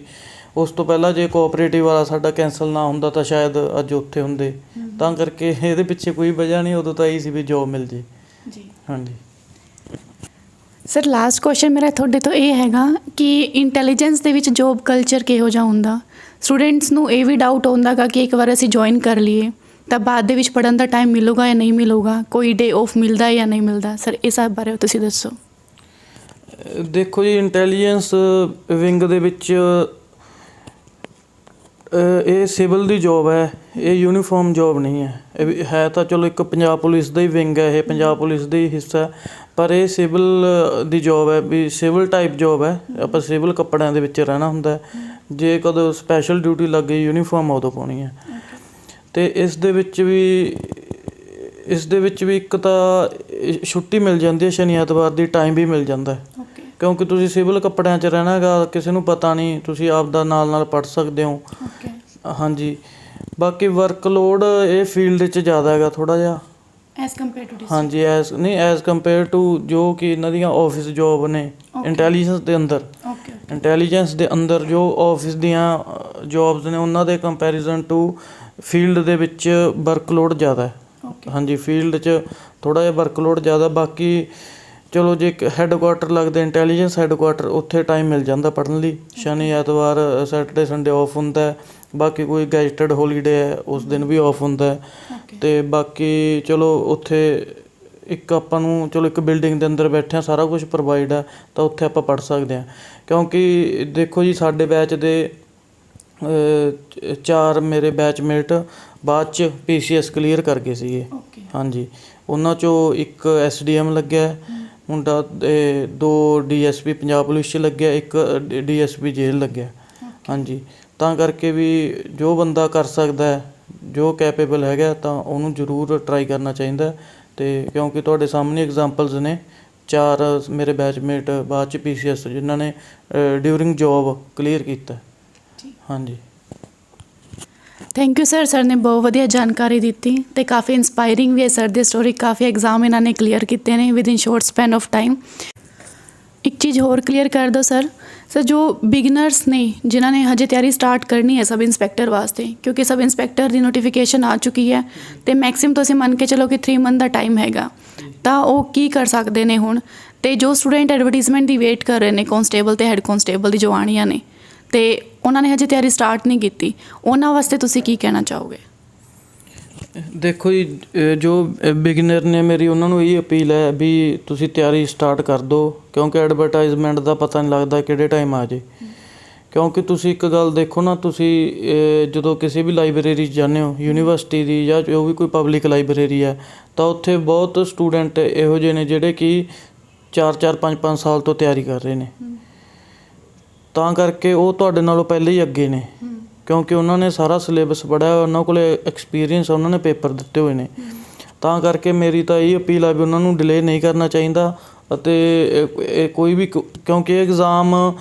ਉਸ ਤੋਂ ਪਹਿਲਾਂ ਜੇ ਕੋਆਪਰੇਟਿਵ ਵਾਲਾ ਸਾਡਾ ਕੈਂਸਲ ਨਾ ਹੁੰਦਾ ਤਾਂ ਸ਼ਾਇਦ ਅੱਜ ਉੱਥੇ ਹੁੰਦੇ। ਤਾਂ ਕਰਕੇ ਇਹਦੇ ਪਿੱਛੇ ਕੋਈ ਵਜ੍ਹਾ ਨਹੀਂ, ਉਦੋਂ ਤਾਂ ਇਹ ਸੀ ਵੀ ਜੋਬ ਮਿਲ ਜੇ ਜੀ। ਹਾਂਜੀ ਸਰ ਲਾਸਟ ਕੁਐਸਚਨ ਮੇਰਾ ਤੁਹਾਡੇ ਤੋਂ ਇਹ ਹੈਗਾ ਕਿ ਇੰਟੈਲੀਜੈਂਸ ਦੇ ਵਿੱਚ ਜੋਬ ਕਲਚਰ ਕਿਹੋ ਜਿਹਾ ਹੁੰਦਾ? ਸਟੂਡੈਂਟਸ ਨੂੰ ਇਹ ਵੀ ਡਾਊਟ ਹੁੰਦਾ ਗਾ ਕਿ ਇੱਕ ਵਾਰ ਅਸੀਂ ਜੁਆਇਨ ਕਰ ਲਈਏ ਤਾਂ ਬਾਅਦ ਦੇ ਵਿੱਚ ਪੜ੍ਹਨ ਦਾ ਟਾਈਮ ਮਿਲੂਗਾ ਜਾਂ ਨਹੀਂ ਮਿਲੂਗਾ, ਕੋਈ ਡੇ ਆਫ ਮਿਲਦਾ ਜਾਂ ਨਹੀਂ ਮਿਲਦਾ। ਸਰ ਇਸ ਸਭ ਬਾਰੇ ਤੁਸੀਂ ਦੱਸੋ। ਦੇਖੋ ਜੀ, ਇੰਟੈਲੀਜੈਂਸ ਵਿੰਗ ਦੇ ਵਿੱਚ ਇਹ ਸਿਵਲ ਦੀ ਜੋਬ ਹੈ, ਇਹ ਯੂਨੀਫਾਰਮ ਜੋਬ ਨਹੀਂ ਹੈ। ਇਹ ਹੈ ਤਾਂ ਚਲੋ ਇੱਕ ਪੰਜਾਬ ਪੁਲਿਸ ਦਾ ਹੀ ਵਿੰਗ ਹੈ, ਇਹ ਪੰਜਾਬ ਪੁਲਿਸ ਦਾ ਹੀ ਹਿੱਸਾ, ਪਰ ਇਹ ਸਿਵਲ ਦੀ ਜੋਬ ਹੈ, ਵੀ ਸਿਵਲ ਟਾਈਪ ਜੋਬ ਹੈ। ਆਪਾਂ ਸਿਵਲ ਕੱਪੜਿਆਂ ਦੇ ਵਿੱਚ ਰਹਿਣਾ ਹੁੰਦਾ। ਜੇ ਕਦੋਂ ਸਪੈਸ਼ਲ ਡਿਊਟੀ ਲੱਗ ਗਈ ਯੂਨੀਫਾਰਮ ਉਦੋਂ ਪਾਉਣੀ ਹੈ। ਅਤੇ ਇਸ ਦੇ ਵਿੱਚ ਵੀ ਇੱਕ ਤਾਂ ਛੁੱਟੀ ਮਿਲ ਜਾਂਦੀ ਹੈ, ਸ਼ਨੀ ਐਤਵਾਰ ਦੀ ਟਾਈਮ ਵੀ ਮਿਲ ਜਾਂਦਾ ਹੈ, ਕਿਉਂਕਿ ਤੁਸੀਂ ਸਿਵਲ ਕੱਪੜਿਆਂ 'ਚ ਰਹਿਣਾ ਗਾ, ਕਿਸੇ ਨੂੰ ਪਤਾ ਨਹੀਂ, ਤੁਸੀਂ ਆਪ ਦਾ ਨਾਲ ਪੜ੍ਹ ਸਕਦੇ ਹੋ। ਹਾਂਜੀ, ਬਾਕੀ ਵਰਕਲੋਡ ਇਹ ਫੀਲਡ 'ਚ ਜ਼ਿਆਦਾ ਹੈਗਾ ਥੋੜ੍ਹਾ ਜਿਹਾ ਹਾਂਜੀ, ਐਜ਼ ਕੰਪੇਅਰ ਟੂ ਜੋ ਕਿ ਇਹਨਾਂ ਦੀਆਂ ਆਫਿਸ ਜੋਬ ਨੇ ਇੰਟੈਲੀਜੈਂਸ ਦੇ ਅੰਦਰ ਜੋ ਆਫਿਸ ਦੀਆਂ ਜੋਬਸ ਨੇ ਉਹਨਾਂ ਦੇ ਕੰਪੈਰੀਜ਼ਨ ਟੂ ਫੀਲਡ ਦੇ ਵਿੱਚ ਵਰਕਲੋਡ ਜ਼ਿਆਦਾ ਹੈ। ਹਾਂਜੀ, ਫੀਲਡ 'ਚ ਥੋੜ੍ਹਾ ਜਿਹਾ ਵਰਕਲੋਡ ਜ਼ਿਆਦਾ। ਬਾਕੀ ਚਲੋ ਜੇ ਹੈੱਡਕੁਆਟਰ ਲੱਗਦੇ ਇੰਟੈਲੀਜੈਂਸ ਹੈੱਡਕੁਆਟਰ, ਉੱਥੇ ਟਾਈਮ ਮਿਲ ਜਾਂਦਾ ਪੜ੍ਹਨ ਲਈ। ਸ਼ਨੀ ਐਤਵਾਰ ਸੈਟਰਡੇ ਸੰਡੇ ਆਫ ਹੁੰਦਾ। ਬਾਕੀ ਕੋਈ ਗੈਜਟਡ ਹੋਲੀਡੇ ਹੈ ਉਸ ਦਿਨ ਵੀ ਆਫ ਹੁੰਦਾ। ਅਤੇ ਬਾਕੀ ਚਲੋ ਉੱਥੇ ਇੱਕ ਆਪਾਂ ਨੂੰ ਚਲੋ ਇੱਕ ਬਿਲਡਿੰਗ ਦੇ ਅੰਦਰ ਬੈਠੇ ਹਾਂ, ਸਾਰਾ ਕੁਛ ਪ੍ਰੋਵਾਈਡ ਹੈ, ਤਾਂ ਉੱਥੇ ਆਪਾਂ ਪੜ੍ਹ ਸਕਦੇ ਹਾਂ। ਕਿਉਂਕਿ ਦੇਖੋ ਜੀ, ਸਾਡੇ ਬੈਚ ਦੇ 4 ਮੇਰੇ ਬੈਚਮੇਟ ਬਾਅਦ 'ਚ PCS ਕਲੀਅਰ ਕਰ ਗਏ ਸੀਗੇ। ਹਾਂਜੀ, ਉਹਨਾਂ 'ਚੋਂ ਇੱਕ SDM ਲੱਗਿਆ ਮੁੰਡਾ, 2 DSP ਪੰਜਾਬ ਪੁਲਿਸ 'ਚ ਲੱਗਿਆ, ਇੱਕ DSP ਜੇਲ੍ਹ ਲੱਗਿਆ। ਹਾਂਜੀ, ਤਾਂ ਕਰਕੇ ਵੀ ਜੋ ਬੰਦਾ ਕਰ ਸਕਦਾ, ਜੋ ਕੈਪੇਬਲ ਹੈਗਾ, ਤਾਂ ਉਹਨੂੰ ਜ਼ਰੂਰ ਟਰਾਈ ਕਰਨਾ ਚਾਹੀਦਾ। ਅਤੇ ਕਿਉਂਕਿ ਤੁਹਾਡੇ ਸਾਹਮਣੇ ਐਗਜ਼ਾਮਪਲਸ ਨੇ, 4 ਮੇਰੇ ਬੈਚਮੇਟ ਬਾਅਦ 'ਚ PCS ਜਿਨ੍ਹਾਂ ਨੇ ਡਿਊਰਿੰਗ ਜੋਬ ਕਲੀਅਰ ਕੀਤਾ। ਹਾਂਜੀ, ਥੈਂਕ ਯੂ ਸਰ। ਸਰ ਨੇ ਬਹੁਤ ਵਧੀਆ ਜਾਣਕਾਰੀ ਦਿੱਤੀ ਅਤੇ ਕਾਫੀ ਇੰਸਪਾਇਰਿੰਗ ਵੀ ਹੈ ਸਰ ਦੀ ਸਟੋਰੀ। ਕਾਫੀ ਐਗਜ਼ਾਮ ਇਹਨਾਂ ਨੇ ਕਲੀਅਰ ਕੀਤੇ ਨੇ within short span of time. ਇੱਕ ਚੀਜ਼ ਹੋਰ ਕਲੀਅਰ ਕਰ ਦਿਓ ਸਰ, ਜੋ ਬਿਗਨਰਸ ਨੇ ਜਿਨ੍ਹਾਂ ਨੇ ਹਜੇ ਤਿਆਰੀ ਸਟਾਰਟ ਕਰਨੀ ਹੈ ਸਬ ਇੰਸਪੈਕਟਰ ਵਾਸਤੇ, ਕਿਉਂਕਿ ਸਬ ਇੰਸਪੈਕਟਰ ਦੀ ਨੋਟੀਫਿਕੇਸ਼ਨ ਆ ਚੁੱਕੀ ਹੈ ਅਤੇ ਮੈਕਸਿਮਮ ਤੁਸੀਂ ਮੰਨ ਕੇ ਚਲੋ ਕਿ 3 ਮੰਥ ਦਾ ਟਾਈਮ ਹੈਗਾ, ਤਾਂ ਉਹ ਕੀ ਕਰ ਸਕਦੇ ਨੇ ਹੁਣ? ਅਤੇ ਜੋ ਸਟੂਡੈਂਟ ਐਡਵਰਟੀਜ਼ਮੈਂਟ ਦੀ ਵੇਟ ਕਰ ਰਹੇ ਨੇ ਕੌਂਸਟੇਬਲ ਅਤੇ ਹੈੱਡ ਕੌਂਸਟੇਬਲ ਦੀ ਜੋ ਆਉਣੀਆਂ ਨੇ, ਅਤੇ ਉਹਨਾਂ ਨੇ ਹਜੇ ਤਿਆਰੀ ਸਟਾਰਟ ਨਹੀਂ ਕੀਤੀ, ਉਹਨਾਂ ਵਾਸਤੇ ਤੁਸੀਂ ਕੀ ਕਹਿਣਾ ਚਾਹੋਗੇ? ਦੇਖੋ ਜੀ, ਜੋ ਬਿਗਨਰ ਨੇ ਮੇਰੀ ਉਹਨਾਂ ਨੂੰ ਇਹ ਅਪੀਲ ਹੈ ਵੀ ਤੁਸੀਂ ਤਿਆਰੀ ਸਟਾਰਟ ਕਰ ਦਿਓ, ਕਿਉਂਕਿ ਐਡਵਰਟਾਈਜ਼ਮੈਂਟ ਦਾ ਪਤਾ ਨਹੀਂ ਲੱਗਦਾ ਕਿਹੜੇ ਟਾਈਮ ਆ ਜੇ। ਕਿਉਂਕਿ ਤੁਸੀਂ ਇੱਕ ਗੱਲ ਦੇਖੋ ਨਾ, ਤੁਸੀਂ ਜਦੋਂ ਕਿਸੇ ਵੀ ਲਾਇਬ੍ਰੇਰੀ 'ਚ ਜਾਂਦੇ ਹੋ, ਯੂਨੀਵਰਸਿਟੀ ਦੀ ਜਾਂ ਜੋ ਵੀ ਕੋਈ ਪਬਲਿਕ ਲਾਇਬ੍ਰੇਰੀ ਹੈ, ਤਾਂ ਉੱਥੇ ਬਹੁਤ ਸਟੂਡੈਂਟ ਇਹੋ ਜਿਹੇ ਨੇ ਜਿਹੜੇ ਕਿ 4-4 5-5 ਸਾਲ ਤੋਂ ਤਿਆਰੀ ਕਰ ਰਹੇ ਨੇ। ਤਾਂ ਕਰਕੇ ਉਹ ਤੁਹਾਡੇ ਨਾਲੋਂ ਪਹਿਲਾਂ ਹੀ ਅੱਗੇ ਨੇ, ਕਿਉਂਕਿ ਉਹਨਾਂ ਨੇ ਸਾਰਾ ਸਿਲੇਬਸ ਪੜ੍ਹਿਆ, ਉਹਨਾਂ ਕੋਲ ਐਕਸਪੀਰੀਅੰਸ, ਉਹਨਾਂ ਨੇ ਪੇਪਰ ਦਿੱਤੇ ਹੋਏ ਨੇ। ਤਾਂ ਕਰਕੇ ਮੇਰੀ ਤਾਂ ਇਹ ਅਪੀਲ ਆ ਵੀ ਉਹਨਾਂ ਨੂੰ ਡਿਲੇ ਨਹੀਂ ਕਰਨਾ ਚਾਹੀਦਾ। ਅਤੇ ਕੋਈ ਵੀ, ਕਿਉਂਕਿ ਇਹ ਐਗਜ਼ਾਮ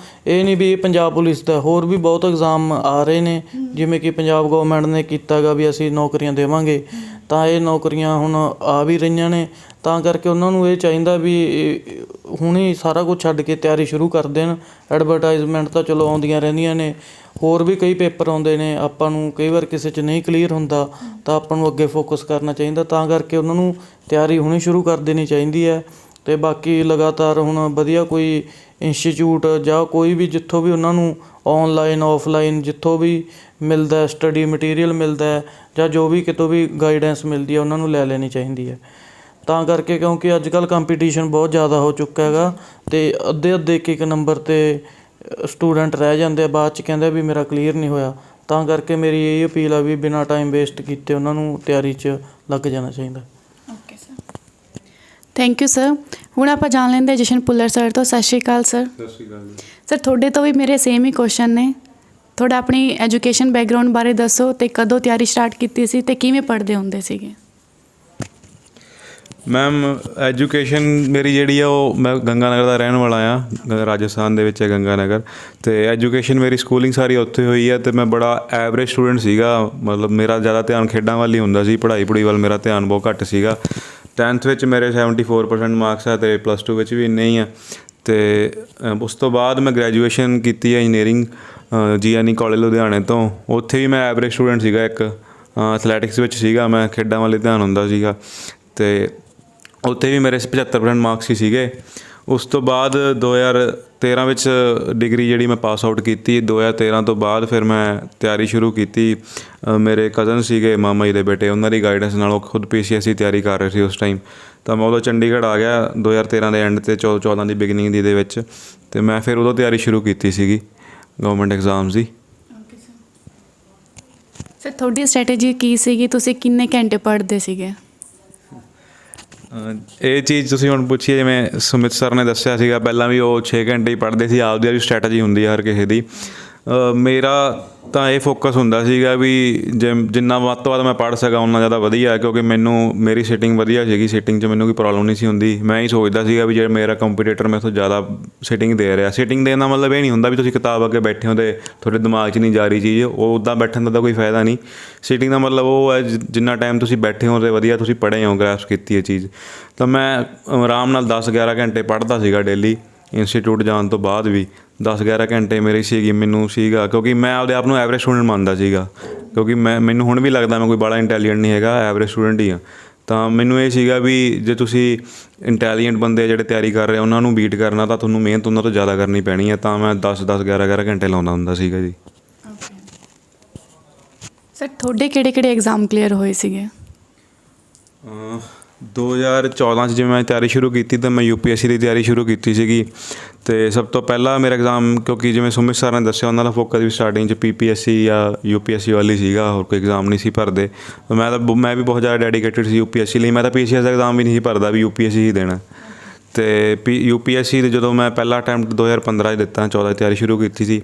ਇਹ ਨਹੀਂ ਵੀ ਇਹ ਪੰਜਾਬ ਪੁਲਿਸ ਦਾ, ਹੋਰ ਵੀ ਬਹੁਤ ਐਗਜ਼ਾਮ ਆ ਰਹੇ ਨੇ, ਜਿਵੇਂ ਕਿ ਪੰਜਾਬ ਗੌਰਮੈਂਟ ਨੇ ਕੀਤਾ ਗਾ ਵੀ ਅਸੀਂ ਨੌਕਰੀਆਂ ਦੇਵਾਂਗੇ, ਤਾਂ ਇਹ ਨੌਕਰੀਆਂ ਹੁਣ ਆ ਵੀ ਰਹੀਆਂ ਨੇ। ਤਾਂ ਕਰਕੇ ਉਹਨਾਂ ਨੂੰ ਇਹ ਚਾਹੀਦਾ ਵੀ ਹੁਣੇ ਸਾਰਾ ਕੁਝ ਛੱਡ ਕੇ ਤਿਆਰੀ ਸ਼ੁਰੂ ਕਰ ਦੇਣ। ਐਡਵਰਟਾਈਜ਼ਮੈਂਟ ਤਾਂ ਚਲੋ ਆਉਂਦੀਆਂ ਰਹਿੰਦੀਆਂ ਨੇ, ਹੋਰ ਵੀ ਕਈ ਪੇਪਰ ਆਉਂਦੇ ਨੇ, ਆਪਾਂ ਨੂੰ ਕਈ ਵਾਰ ਕਿਸੇ 'ਚ ਨਹੀਂ ਕਲੀਅਰ ਹੁੰਦਾ, ਤਾਂ ਆਪਾਂ ਨੂੰ ਅੱਗੇ ਫੋਕਸ ਕਰਨਾ ਚਾਹੀਦਾ। ਤਾਂ ਕਰਕੇ ਉਹਨਾਂ ਨੂੰ ਤਿਆਰੀ ਹੁਣੇ ਸ਼ੁਰੂ ਕਰ ਦੇਣੀ ਚਾਹੀਦੀ ਹੈ। ਅਤੇ ਬਾਕੀ ਲਗਾਤਾਰ ਹੁਣ ਵਧੀਆ ਕੋਈ ਇੰਸਟੀਚਿਊਟ ਜਾਂ ਕੋਈ ਵੀ ਜਿੱਥੋਂ ਵੀ ਉਹਨਾਂ ਨੂੰ ਔਨਲਾਈਨ ਆਫਲਾਈਨ ਜਿੱਥੋਂ ਵੀ ਮਿਲਦਾ ਸਟੱਡੀ ਮਟੀਰੀਅਲ ਮਿਲਦਾ, ਜਾਂ ਜੋ ਵੀ ਕਿਤੋਂ ਵੀ ਗਾਈਡੈਂਸ ਮਿਲਦੀ ਹੈ, ਉਹਨਾਂ ਨੂੰ ਲੈ ਲੈਣੀ ਚਾਹੀਦੀ ਹੈ। ਤਾਂ ਕਰਕੇ ਕਿਉਂਕਿ ਅੱਜ ਕੱਲ੍ਹ ਕੰਪੀਟੀਸ਼ਨ ਬਹੁਤ ਜ਼ਿਆਦਾ ਹੋ ਚੁੱਕਾ ਹੈਗਾ, ਅਤੇ ਅੱਧੇ ਇੱਕ ਨੰਬਰ 'ਤੇ ਸਟੂਡੈਂਟ ਰਹਿ ਜਾਂਦੇ ਆ, ਬਾਅਦ 'ਚ ਕਹਿੰਦੇ ਵੀ ਮੇਰਾ ਕਲੀਅਰ ਨਹੀਂ ਹੋਇਆ। ਤਾਂ ਕਰਕੇ ਮੇਰੀ ਇਹ ਅਪੀਲ ਆ ਵੀ ਬਿਨਾਂ ਟਾਈਮ ਵੇਸਟ ਕੀਤੇ ਉਹਨਾਂ ਨੂੰ ਤਿਆਰੀ 'ਚ ਲੱਗ ਜਾਣਾ ਚਾਹੀਦਾ। Okay sir, thank you sir. ਹੁਣ ਆਪਾਂ ਜਾਣ ਲੈਂਦੇ ਜਸ਼ਨ ਭੁੱਲਰ ਸਰ ਤੋਂ। ਸਤਿ ਸ਼੍ਰੀ ਅਕਾਲ ਸਰ। ਸਤਿ ਸ਼੍ਰੀ ਅਕਾਲ ਜੀ। ਸਰ, ਤੁਹਾਡੇ ਤੋਂ ਵੀ ਮੇਰੇ ਸੇਮ ਹੀ ਕੁਐਸਚਨ ਨੇ। ਤੁਹਾਡਾ ਆਪਣੀ ਐਜੂਕੇਸ਼ਨ ਬੈਕਗਰਾਊਂਡ ਬਾਰੇ ਦੱਸੋ, ਅਤੇ ਕਦੋਂ ਤਿਆਰੀ ਸਟਾਰਟ ਕੀਤੀ ਸੀ ਅਤੇ ਕਿਵੇਂ ਪੜ੍ਹਦੇ ਹੁੰਦੇ ਸੀਗੇ? ਮੈਮ, ਐਜੂਕੇਸ਼ਨ ਮੇਰੀ ਜਿਹੜੀ ਆ ਉਹ, ਮੈਂ ਗੰਗਾ ਨਗਰ ਦਾ ਰਹਿਣ ਵਾਲਾ ਹਾਂ, ਰਾਜਸਥਾਨ ਦੇ ਵਿੱਚ ਹੈ ਗੰਗਾ ਨਗਰ। ਅਤੇ ਐਜੂਕੇਸ਼ਨ ਮੇਰੀ ਸਕੂਲਿੰਗ ਸਾਰੀ ਉੱਥੇ ਹੋਈ ਹੈ। ਅਤੇ ਮੈਂ ਬੜਾ ਐਵਰੇਜ ਸਟੂਡੈਂਟ ਸੀਗਾ, ਮਤਲਬ ਮੇਰਾ ਜ਼ਿਆਦਾ ਧਿਆਨ ਖੇਡਾਂ ਵੱਲ ਹੀ ਹੁੰਦਾ ਸੀ, ਪੜ੍ਹਾਈ ਵੱਲ ਮੇਰਾ ਧਿਆਨ ਬਹੁਤ ਘੱਟ ਸੀਗਾ। 10th ਵਿੱਚ ਮੇਰੇ 74% ਮਾਰਕਸ ਆ, ਅਤੇ +2 ਵਿੱਚ ਵੀ ਇੰਨੇ ਹੀ ਆ। ਅਤੇ ਉਸ ਤੋਂ ਬਾਅਦ ਮੈਂ ਗ੍ਰੈਜੂਏਸ਼ਨ ਕੀਤੀ ਹੈ ਇੰਜੀਨੀਅਰਿੰਗ GNE ਕਾਲਜ ਲੁਧਿਆਣੇ ਤੋਂ। ਉੱਥੇ ਵੀ ਮੈਂ ਐਵਰੇਜ ਸਟੂਡੈਂਟ ਸੀਗਾ, ਇੱਕ ਐਥਲੈਟਿਕਸ ਵਿੱਚ ਸੀਗਾ, ਮੈਂ ਖੇਡਾਂ ਵੱਲ ਧਿਆਨ ਹੁੰਦਾ ਸੀਗਾ। ਅਤੇ ਉੱਥੇ ਵੀ ਮੇਰੇ 75% ਮਾਰਕਸ ਹੀ ਸੀਗੇ। ਉਸ ਤੋਂ ਬਾਅਦ 2013 ਵਿੱਚ ਡਿਗਰੀ ਜਿਹੜੀ ਮੈਂ ਪਾਸ ਆਊਟ ਕੀਤੀ। 2013 ਤੋਂ ਬਾਅਦ ਫਿਰ ਮੈਂ ਤਿਆਰੀ ਸ਼ੁਰੂ ਕੀਤੀ। ਮੇਰੇ ਕਜ਼ਨ ਸੀਗੇ, ਮਾਮਾ ਜੀ ਦੇ ਬੇਟੇ, ਉਹਨਾਂ ਦੀ ਗਾਈਡੈਂਸ ਨਾਲ, ਉਹ ਖੁਦ PCS ਦੀ ਤਿਆਰੀ ਕਰ ਰਹੇ ਸੀ ਉਸ ਟਾਈਮ। ਤਾਂ ਮੈਂ ਉਦੋਂ ਚੰਡੀਗੜ੍ਹ ਆ ਗਿਆ 2013 ਦੇ ਐਂਡ 'ਤੇ 14 ਦੀ ਬਿਗਨਿੰਗ ਦੇ ਵਿੱਚ। ਅਤੇ ਮੈਂ ਫਿਰ ਉਦੋਂ ਤਿਆਰੀ ਸ਼ੁਰੂ ਕੀਤੀ ਸੀਗੀ ਗਵਰਨਮੈਂਟ ਐਗਜ਼ਾਮਸ ਦੀ। ਸਰ ਤੁਹਾਡੀ ਸਟ੍ਰੈਟੇਜੀ ਕੀ ਸੀਗੀ, ਤੁਸੀਂ ਕਿੰਨੇ ਘੰਟੇ ਪੜ੍ਹਦੇ ਸੀਗੇ? ਇਹ ਚੀਜ਼ ਤੁਸੀਂ ਹੁਣ ਪੁੱਛੀ, ਜਿਵੇਂ ਸੁਮਿਤ ਸਰ ਨੇ ਦੱਸਿਆ ਸੀਗਾ ਪਹਿਲਾਂ ਵੀ ਉਹ 6 ਘੰਟੇ ਹੀ ਪੜ੍ਹਦੇ ਸੀ, ਆਪਦੀ ਵਾਲੀ ਸਟ੍ਰੈਟਜੀ ਹੁੰਦੀ ਹੈ ਹਰ ਕਿਸੇ ਦੀ। ਮੇਰਾ ਤਾਂ ਇਹ ਫੋਕਸ ਹੁੰਦਾ ਸੀਗਾ ਵੀ ਜਿੰਨਾ ਵੱਧ ਤੋਂ ਵੱਧ ਮੈਂ ਪੜ੍ਹ ਸਕਾਂ ਉਨਾ ਜ਼ਿਆਦਾ ਵਧੀਆ, ਕਿਉਂਕਿ ਮੇਰੀ ਸਿਟਿੰਗ ਵਧੀਆ ਸੀਗੀ, ਸਿਟਿੰਗ 'ਚ ਮੈਨੂੰ ਕੋਈ ਪ੍ਰੋਬਲਮ ਨਹੀਂ ਸੀ ਹੁੰਦੀ। ਮੈਂ ਹੀ ਸੋਚਦਾ ਸੀਗਾ ਵੀ ਜੇ ਮੇਰਾ ਕੰਪੀਟੀਟਰ ਮੇਰੇ ਤੋਂ ਜ਼ਿਆਦਾ ਸਿਟਿੰਗ ਦੇ ਰਿਹਾ, ਸਿਟਿੰਗ ਦੇਣ ਦਾ ਮਤਲਬ ਇਹ ਨਹੀਂ ਹੁੰਦਾ ਵੀ ਤੁਸੀਂ ਕਿਤਾਬ ਅੱਗੇ ਬੈਠੇ ਹੋ ਅਤੇ ਤੁਹਾਡੇ ਦਿਮਾਗ 'ਚ ਨਹੀਂ ਜਾ ਰਹੀ ਚੀਜ਼, ਉਹ ਉੱਦਾਂ ਬੈਠਣ ਦਾ ਤਾਂ ਕੋਈ ਫਾਇਦਾ ਨਹੀਂ। ਸਿਟਿੰਗ ਦਾ ਮਤਲਬ ਉਹ ਹੈ ਜਿੰਨਾ ਟਾਈਮ ਤੁਸੀਂ ਬੈਠੇ ਹੋ ਅਤੇ ਵਧੀਆ ਤੁਸੀਂ ਪੜ੍ਹੇ ਹੋ, ਗ੍ਰੈਸਪ ਕੀਤੀ ਹੈ ਚੀਜ਼। ਤਾਂ ਮੈਂ ਆਰਾਮ ਨਾਲ 10-11 ਘੰਟੇ ਪੜ੍ਹਦਾ ਸੀਗਾ ਡੇਲੀ, ਇੰਸਟੀਟਿਊਟ ਜਾਣ ਤੋਂ ਬਾਅਦ ਵੀ 10-11 ਘੰਟੇ ਮੇਰੀ ਮੈਨੂੰ ਸੀਗਾ, ਕਿਉਂਕਿ ਮੈਂ ਆਪਦੇ ਆਪ ਨੂੰ ਐਵਰੇਜ ਸਟੂਡੈਂਟ ਮੰਨਦਾ ਸੀਗਾ, ਕਿਉਂਕਿ ਮੈਨੂੰ ਹੁਣ ਵੀ ਲੱਗਦਾ ਮੈਂ ਕੋਈ ਬੜਾ ਇੰਟੈਲੀਜੈਂਟ ਨਹੀਂ ਹੈਗਾ, ਐਵਰੇਜ ਸਟੂਡੈਂਟ ਹੀ ਹਾਂ। ਤਾਂ ਮੈਨੂੰ ਇਹ ਸੀਗਾ ਵੀ ਜੇ ਤੁਸੀਂ ਇੰਟੈਲੀਜੈਂਟ ਬੰਦੇ ਜਿਹੜੇ ਤਿਆਰੀ ਕਰ ਰਹੇ ਉਹਨਾਂ ਨੂੰ ਬੀਟ ਕਰਨਾ ਤਾਂ ਤੁਹਾਨੂੰ ਮਿਹਨਤ ਉਹਨਾਂ ਤੋਂ ਜ਼ਿਆਦਾ ਕਰਨੀ ਪੈਣੀ ਹੈ। ਤਾਂ ਮੈਂ 10-10 11-11 ਘੰਟੇ ਲਾਉਂਦਾ ਹੁੰਦਾ ਸੀਗਾ ਜੀ। ਸਰ ਤੁਹਾਡੇ ਕਿਹੜੇ ਐਗਜ਼ਾਮ ਕਲੀਅਰ ਹੋਏ ਸੀਗੇ? 2014 'ਚ ਜਿਵੇਂ ਮੈਂ ਤਿਆਰੀ ਸ਼ੁਰੂ ਕੀਤੀ ਤਾਂ ਮੈਂ UPSC ਦੀ ਤਿਆਰੀ ਸ਼ੁਰੂ ਕੀਤੀ ਸੀਗੀ। ਅਤੇ ਸਭ ਤੋਂ ਪਹਿਲਾਂ ਮੇਰਾ ਐਗਜ਼ਾਮ, ਕਿਉਂਕਿ ਜਿਵੇਂ ਸੁਮਿਤ ਸਰ ਨੇ ਦੱਸਿਆ ਉਹਨਾਂ ਦਾ ਫੋਕਸ ਵੀ ਸਟਾਰਟਿੰਗ 'ਚ PPSC ਜਾਂ UPSC ਵੱਲ ਹੀ ਸੀਗਾ, ਹੋਰ ਕੋਈ ਐਗਜ਼ਾਮ ਨਹੀਂ ਸੀ ਭਰਦੇ। ਮੈਂ ਵੀ ਬਹੁਤ ਜ਼ਿਆਦਾ ਡੈਡੀਕੇਟਿਡ ਸੀ UPSC ਲਈ। ਮੈਂ ਤਾਂ PCS ਦਾ ਐਗਜ਼ਾਮ ਵੀ ਨਹੀਂ ਸੀ ਭਰਦਾ ਵੀ UPSC ਹੀ ਦੇਣਾ। ਅਤੇ UPSC ਦੇ ਜਦੋਂ ਮੈਂ ਪਹਿਲਾ ਅਟੈਂਪਟ 2015 'ਚ ਦਿੱਤਾ, 14 ਤਿਆਰੀ ਸ਼ੁਰੂ ਕੀਤੀ ਸੀ,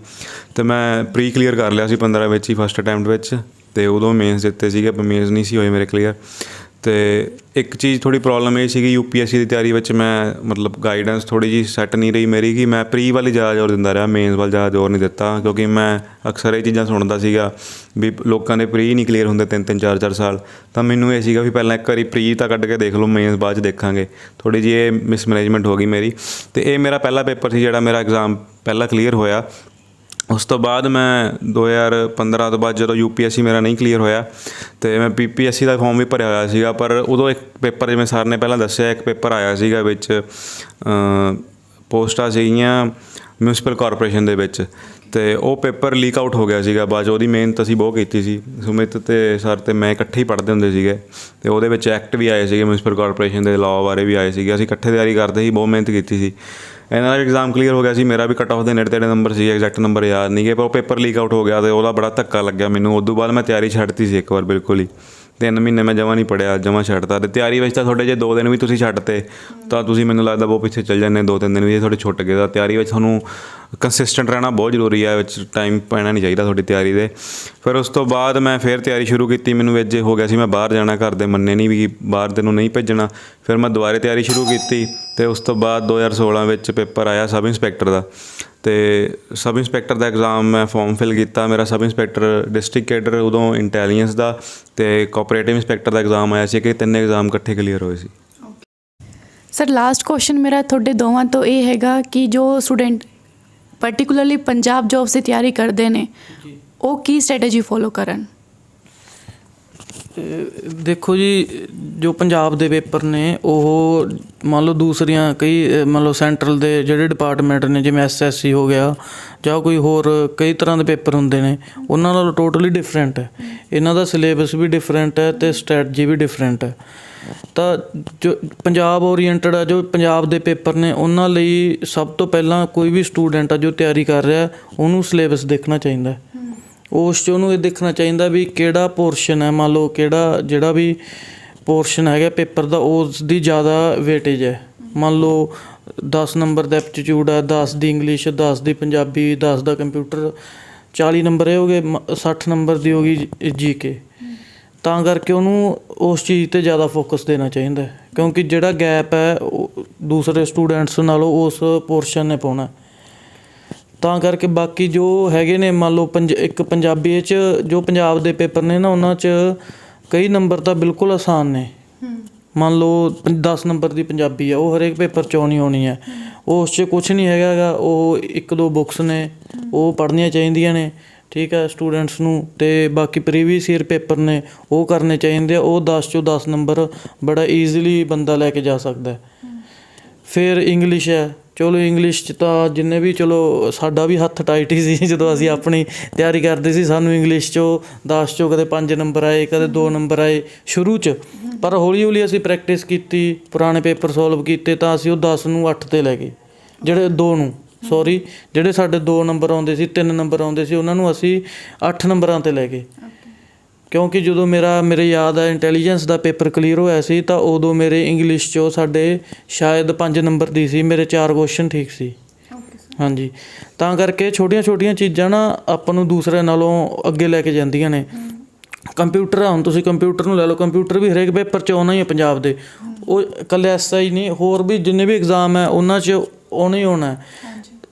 ਅਤੇ ਮੈਂ ਪ੍ਰੀ ਕਲੀਅਰ ਕਰ ਲਿਆ ਸੀ 15 ਵਿੱਚ ਹੀ ਫਸਟ ਅਟੈਂਪਟ ਵਿੱਚ, ਅਤੇ ਉਦੋਂ ਮੇਨਸ ਦਿੱਤੇ ਸੀਗੇ ਪਰ ਮੇਨਸ ਨਹੀਂ ਸੀ ਹੋਏ ਮੇਰੇ ਕਲੀਅਰ। ਅਤੇ ਇੱਕ ਚੀਜ਼ ਥੋੜ੍ਹੀ ਪ੍ਰੋਬਲਮ ਇਹ ਸੀਗੀ UPSC ਦੀ ਤਿਆਰੀ ਵਿੱਚ, ਮੈਂ ਮਤਲਬ ਗਾਈਡੈਂਸ ਥੋੜ੍ਹੀ ਜਿਹੀ ਸੈੱਟ ਨਹੀਂ ਰਹੀ ਮੇਰੀ, ਕਿ ਮੈਂ ਪ੍ਰੀ ਵੱਲ ਜ਼ਿਆਦਾ ਜ਼ੋਰ ਦਿੰਦਾ ਰਿਹਾ, ਮੇਨਸ ਵੱਲ ਜ਼ਿਆਦਾ ਜ਼ੋਰ ਨਹੀਂ ਦਿੱਤਾ, ਕਿਉਂਕਿ ਮੈਂ ਅਕਸਰ ਇਹ ਚੀਜ਼ਾਂ ਸੁਣਦਾ ਸੀਗਾ ਵੀ ਲੋਕਾਂ ਦੇ ਪ੍ਰੀ ਨਹੀਂ ਕਲੀਅਰ ਹੁੰਦੇ 3-3 4-4 ਸਾਲ। ਤਾਂ ਮੈਨੂੰ ਇਹ ਸੀਗਾ ਵੀ ਪਹਿਲਾਂ ਇੱਕ ਵਾਰੀ ਪ੍ਰੀ ਤਾਂ ਕੱਢ ਕੇ ਦੇਖ ਲਓ, ਮੇਨਸ ਬਾਅਦ 'ਚ ਦੇਖਾਂਗੇ। ਥੋੜ੍ਹੀ ਜਿਹੀ ਇਹ ਮਿਸਮੈਨੇਜਮੈਂਟ ਹੋ ਗਈ ਮੇਰੀ, ਅਤੇ ਇਹ ਮੇਰਾ ਪਹਿਲਾ ਪੇਪਰ ਸੀ ਜਿਹੜਾ ਮੇਰਾ ਐਗਜ਼ਾਮ ਪਹਿਲਾਂ ਕਲੀਅਰ ਹੋਇਆ। ਉਸ ਤੋਂ ਬਾਅਦ ਮੈਂ 2015 ਤੋਂ ਬਾਅਦ ਜਦੋਂ UPSC ਮੇਰਾ ਨਹੀਂ ਕਲੀਅਰ ਹੋਇਆ, ਅਤੇ ਮੈਂ PPSC ਦਾ ਫੋਰਮ ਵੀ ਭਰਿਆ ਹੋਇਆ ਸੀਗਾ, ਪਰ ਉਦੋਂ ਇੱਕ ਪੇਪਰ, ਜਿਵੇਂ ਸਰ ਨੇ ਪਹਿਲਾਂ ਦੱਸਿਆ, ਇੱਕ ਪੇਪਰ ਆਇਆ ਸੀਗਾ ਵਿੱਚ ਪੋਸਟਾਂ ਸੀਗੀਆਂ ਮਿਊਨਸੀਪਲ ਕਾਰਪੋਰੇਸ਼ਨ ਦੇ ਵਿੱਚ, ਅਤੇ ਉਹ ਪੇਪਰ ਲੀਕ ਆਊਟ ਹੋ ਗਿਆ ਸੀਗਾ ਬਾਅਦ 'ਚ। ਉਹਦੀ ਮਿਹਨਤ ਅਸੀਂ ਬਹੁਤ ਕੀਤੀ ਸੀ, ਸੁਮਿਤ ਅਤੇ ਸਰ ਅਤੇ ਮੈਂ ਇਕੱਠੇ ਹੀ ਪੜ੍ਹਦੇ ਹੁੰਦੇ ਸੀਗੇ, ਅਤੇ ਉਹਦੇ ਵਿੱਚ ਐਕਟ ਵੀ ਆਏ ਸੀਗੇ ਮਿਊਨਸੀਪਲ ਕਾਰਪੋਰੇਸ਼ਨ ਦੇ ਲਾਅ ਬਾਰੇ ਵੀ ਆਏ ਸੀਗੇ, ਅਸੀਂ ਇਕੱਠੇ ਤਿਆਰੀ ਕਰਦੇ ਸੀ, ਬਹੁਤ ਮਿਹਨਤ ਕੀਤੀ ਸੀ। ਇਹਨਾਂ ਦਾ ਐਗਜ਼ਾਮ ਕਲੀਅਰ ਹੋ ਗਿਆ ਸੀ, ਮੇਰਾ ਵੀ ਕੱਟ ਆਫ ਦੇ ਨੇੜੇ ਤੇੜੇ ਨੰਬਰ ਸੀ, ਐਗਜ਼ੈਕਟ ਨੰਬਰ ਯਾਦ ਨਹੀਂ ਗਏ, ਪਰ ਉਹ ਪੇਪਰ ਲੀਕ ਆਊਟ ਹੋ ਗਿਆ ਅਤੇ ਉਹਦਾ ਬੜਾ ਧੱਕਾ ਲੱਗਿਆ ਮੈਨੂੰ। ਉਦੋਂ ਬਾਅਦ ਮੈਂ ਤਿਆਰੀ ਛੱਡਤੀ ਸੀ ਇੱਕ ਵਾਰ ਬਿਲਕੁਲ ਹੀ, 3 ਮਹੀਨੇ ਮੈਂ ਜਮਾਂ ਨਹੀਂ ਪੜ੍ਹਿਆ, ਜਮਾਂ ਛੱਡਤਾ। ਅਤੇ ਤਿਆਰੀ ਵਿੱਚ ਤਾਂ ਤੁਹਾਡੇ ਜੇ 2 ਦਿਨ ਵੀ ਤੁਸੀਂ ਛੱਡਤੇ ਤਾਂ ਤੁਸੀਂ ਮੈਨੂੰ ਲੱਗਦਾ ਬਹੁਤ ਪਿੱਛੇ ਚੱਲ ਜਾਂਦੇ, 2-3 ਦਿਨ ਵੀ ਜੇ ਤੁਹਾਡੇ ਛੁੱਟ ਗਏ। ਤਾਂ ਤਿਆਰੀ ਵਿੱਚ ਤੁਹਾਨੂੰ ਕੰਸਿਸਟੈਂਟ ਰਹਿਣਾ ਬਹੁਤ ਜ਼ਰੂਰੀ ਹੈ, ਵਿੱਚ ਟਾਈਮ ਪੈਣਾ ਨਹੀਂ ਚਾਹੀਦਾ ਤੁਹਾਡੀ ਤਿਆਰੀ ਦੇ। ਫਿਰ ਉਸ ਤੋਂ ਬਾਅਦ ਮੈਂ ਫਿਰ ਤਿਆਰੀ ਸ਼ੁਰੂ ਕੀਤੀ, ਮੈਨੂੰ ਵਿੱਚ ਹੋ ਗਿਆ ਸੀ ਮੈਂ ਬਾਹਰ ਜਾਣਾ, ਘਰ ਦੇ ਮੰਨੇ ਨਹੀਂ ਵੀ ਬਾਹਰ ਤੈਨੂੰ ਨਹੀਂ ਭੇਜਣਾ। ਫਿਰ ਮੈਂ ਦੁਬਾਰਾ ਤਿਆਰੀ ਸ਼ੁਰੂ ਕੀਤੀ, ਅਤੇ ਉਸ ਤੋਂ ਬਾਅਦ 2016 ਵਿੱਚ ਪੇਪਰ ਆਇਆ ਸਬ ਇੰਸਪੈਕਟਰ ਦਾ, ਅਤੇ ਸਬ ਇੰਸਪੈਕਟਰ ਦਾ ਐਗਜ਼ਾਮ ਮੈਂ ਫੋਰਮ ਫਿਲ ਕੀਤਾ। ਮੇਰਾ ਸਬ ਇੰਸਪੈਕਟਰ ਡਿਸਟ੍ਰਿਕਟ ਕੈਡਰ ਉਦੋਂ ਇੰਟੈਲੀਜੈਂਸ ਦਾ ਅਤੇ ਕੋਆਪਰੇਟਿਵ ਇੰਸਪੈਕਟਰ ਦਾ ਐਗਜ਼ਾਮ ਆਇਆ ਸੀ, ਕਿ 3 ਐਗਜ਼ਾਮ ਇਕੱਠੇ ਕਲੀਅਰ ਹੋਏ ਸੀ। ਸਰ ਲਾਸਟ ਕੁਐਸਚਨ ਮੇਰਾ ਤੁਹਾਡੇ ਦੋਵਾਂ ਤੋਂ ਇਹ ਹੈਗਾ ਕਿ ਜੋ ਸਟੂਡੈਂਟ ਪਰਟੀਕੂਲਰਲੀ ਪੰਜਾਬ ਜੋਬਸ ਦੀ ਤਿਆਰੀ ਕਰਦੇ ਨੇ, ਉਹ ਕੀ ਸਟ੍ਰੈਟੇਜੀ ਫੋਲੋ ਕਰਨ? ਦੇਖੋ ਜੀ, ਜੋ ਪੰਜਾਬ ਦੇ ਪੇਪਰ ਨੇ ਉਹ ਮੰਨ ਲਓ ਦੂਸਰੀਆਂ ਕਈ ਮੰਨ ਲਓ ਸੈਂਟਰਲ ਦੇ ਜਿਹੜੇ ਡਿਪਾਰਟਮੈਂਟ ਨੇ, ਜਿਵੇਂ SSC ਹੋ ਗਿਆ ਜਾਂ ਕੋਈ ਹੋਰ ਕਈ ਤਰ੍ਹਾਂ ਦੇ ਪੇਪਰ ਹੁੰਦੇ ਨੇ, ਉਹਨਾਂ ਨਾਲੋਂ ਟੋਟਲੀ ਡਿਫਰੈਂਟ ਹੈ। ਇਹਨਾਂ ਦਾ ਸਿਲੇਬਸ ਵੀ ਡਿਫਰੈਂਟ ਹੈ ਅਤੇ ਸਟ੍ਰੈਟਜੀ ਵੀ ਡਿਫਰੈਂਟ ਹੈ। ਤਾਂ ਜੋ ਪੰਜਾਬ ਓਰੀਐਂਟਡ ਆ, ਜੋ ਪੰਜਾਬ ਦੇ ਪੇਪਰ ਨੇ, ਉਹਨਾਂ ਲਈ ਸਭ ਤੋਂ ਪਹਿਲਾਂ ਕੋਈ ਵੀ ਸਟੂਡੈਂਟ ਆ ਜੋ ਤਿਆਰੀ ਕਰ ਰਿਹਾ, ਉਹਨੂੰ ਸਿਲੇਬਸ ਦੇਖਣਾ ਚਾਹੀਦਾ। ਉਸ 'ਚ ਉਹਨੂੰ ਇਹ ਦੇਖਣਾ ਚਾਹੀਦਾ ਵੀ ਕਿਹੜਾ ਪੋਰਸ਼ਨ ਹੈ, ਮੰਨ ਲਓ ਜਿਹੜਾ ਵੀ ਪੋਰਸ਼ਨ ਹੈਗਾ ਪੇਪਰ ਦਾ, ਉਸ ਦੀ ਜ਼ਿਆਦਾ ਵੇਟੇਜ ਹੈ। ਮੰਨ ਲਓ 10 ਨੰਬਰ ਦਾ ਐਪਟੀਟਿਊਡ ਹੈ, 10 ਦੀ ਇੰਗਲਿਸ਼, 10 ਦੀ ਪੰਜਾਬੀ, 10 ਦਾ ਕੰਪਿਊਟਰ, 40 ਨੰਬਰ ਇਹ ਹੋ ਗਏ, 60 ਨੰਬਰ ਦੀ ਹੋ ਗਈ GK। ਤਾਂ ਕਰਕੇ ਉਹਨੂੰ ਉਸ ਚੀਜ਼ 'ਤੇ ਜ਼ਿਆਦਾ ਫੋਕਸ ਦੇਣਾ ਚਾਹੀਦਾ, ਕਿਉਂਕਿ ਜਿਹੜਾ ਗੈਪ ਹੈ ਉਹ ਦੂਸਰੇ ਸਟੂਡੈਂਟਸ ਨਾਲੋਂ ਉਸ ਪੋਰਸ਼ਨ ਨੇ ਪਾਉਣਾ। ਤਾਂ ਕਰਕੇ ਬਾਕੀ ਜੋ ਹੈਗੇ ਨੇ, ਮੰਨ ਲਓ ਇੱਕ ਪੰਜਾਬੀ 'ਚ ਜੋ ਪੰਜਾਬ ਦੇ ਪੇਪਰ ਨੇ ਨਾ, ਉਹਨਾਂ 'ਚ ਕਈ ਨੰਬਰ ਤਾਂ ਬਿਲਕੁਲ ਆਸਾਨ ਨੇ। ਮੰਨ ਲਓ 10 ਨੰਬਰ ਦੀ ਪੰਜਾਬੀ ਆ, ਉਹ ਹਰੇਕ ਪੇਪਰ 'ਚ ਆਉਣੀ ਹੈ। ਉਸ 'ਚ ਕੁਛ ਨਹੀਂ ਹੈਗਾ ਉਹ 1-2 ਬੁੱਕਸ ਨੇ, ਉਹ ਪੜ੍ਹਨੀਆਂ ਚਾਹੀਦੀਆਂ ਨੇ, ਠੀਕ ਹੈ, ਸਟੂਡੈਂਟਸ ਨੂੰ। ਅਤੇ ਬਾਕੀ ਪ੍ਰੀਵੀਅਸ ਈਅਰ ਪੇਪਰ ਨੇ ਉਹ ਕਰਨੇ ਚਾਹੀਦੇ ਆ। ਉਹ 10 'ਚੋਂ 10 ਨੰਬਰ ਬੜਾ ਈਜ਼ੀਲੀ ਬੰਦਾ ਲੈ ਕੇ ਜਾ ਸਕਦਾ। ਫਿਰ ਇੰਗਲਿਸ਼ ਹੈ, ਚਲੋ ਇੰਗਲਿਸ਼ 'ਚ ਤਾਂ ਜਿੰਨੇ ਵੀ, ਚਲੋ ਸਾਡਾ ਵੀ ਹੱਥ ਟਾਈਟ ਹੀ ਸੀ ਜਦੋਂ ਅਸੀਂ ਆਪਣੀ ਤਿਆਰੀ ਕਰਦੇ ਸੀ। ਸਾਨੂੰ ਇੰਗਲਿਸ਼ 'ਚੋਂ 10 'ਚੋਂ ਕਦੇ 5 ਨੰਬਰ ਆਏ, ਕਦੇ 2 ਨੰਬਰ ਆਏ ਸ਼ੁਰੂ 'ਚ, ਪਰ ਹੌਲੀ ਹੌਲੀ ਅਸੀਂ ਪ੍ਰੈਕਟਿਸ ਕੀਤੀ, ਪੁਰਾਣੇ ਪੇਪਰ ਸੋਲਵ ਕੀਤੇ, ਤਾਂ ਅਸੀਂ ਉਹ 10 ਨੂੰ 8 'ਤੇ ਲੈ ਗਏ। ਜਿਹੜੇ ਸਾਡੇ 2 ਨੰਬਰ ਆਉਂਦੇ ਸੀ, 3 ਨੰਬਰ ਆਉਂਦੇ ਸੀ, ਉਹਨਾਂ ਨੂੰ ਅਸੀਂ 8 ਨੰਬਰਾਂ 'ਤੇ ਲੈ ਗਏ। ਕਿਉਂਕਿ ਜਦੋਂ ਮੇਰੇ ਯਾਦ ਹੈ ਇੰਟੈਲੀਜੈਂਸ ਦਾ ਪੇਪਰ ਕਲੀਅਰ ਹੋਇਆ ਸੀ ਤਾਂ ਉਦੋਂ ਮੇਰੇ ਇੰਗਲਿਸ਼ 'ਚੋਂ ਸਾਡੇ ਸ਼ਾਇਦ 5 ਨੰਬਰ ਦੀ ਸੀ, ਮੇਰੇ 4 ਕੁਐਸਚਨ ਠੀਕ ਸੀ। ਹਾਂਜੀ, ਤਾਂ ਕਰਕੇ ਛੋਟੀਆਂ ਚੀਜ਼ਾਂ ਨਾ ਆਪਾਂ ਨੂੰ ਦੂਸਰਿਆਂ ਨਾਲੋਂ ਅੱਗੇ ਲੈ ਕੇ ਜਾਂਦੀਆਂ ਨੇ। ਕੰਪਿਊਟਰ ਆ, ਹੁਣ ਤੁਸੀਂ ਕੰਪਿਊਟਰ ਨੂੰ ਲੈ ਲਓ, ਕੰਪਿਊਟਰ ਵੀ ਹਰੇਕ ਪੇਪਰ 'ਚ ਆਉਣਾ ਹੀ ਹੈ ਪੰਜਾਬ ਦੇ। ਉਹ ਇਕੱਲੇ SI ਨਹੀਂ, ਹੋਰ ਵੀ ਜਿੰਨੇ ਵੀ ਐਗਜ਼ਾਮ ਹੈ ਉਹਨਾਂ 'ਚ ਆਉਣਾ ਹੀ ਆਉਣਾ ਹੈ।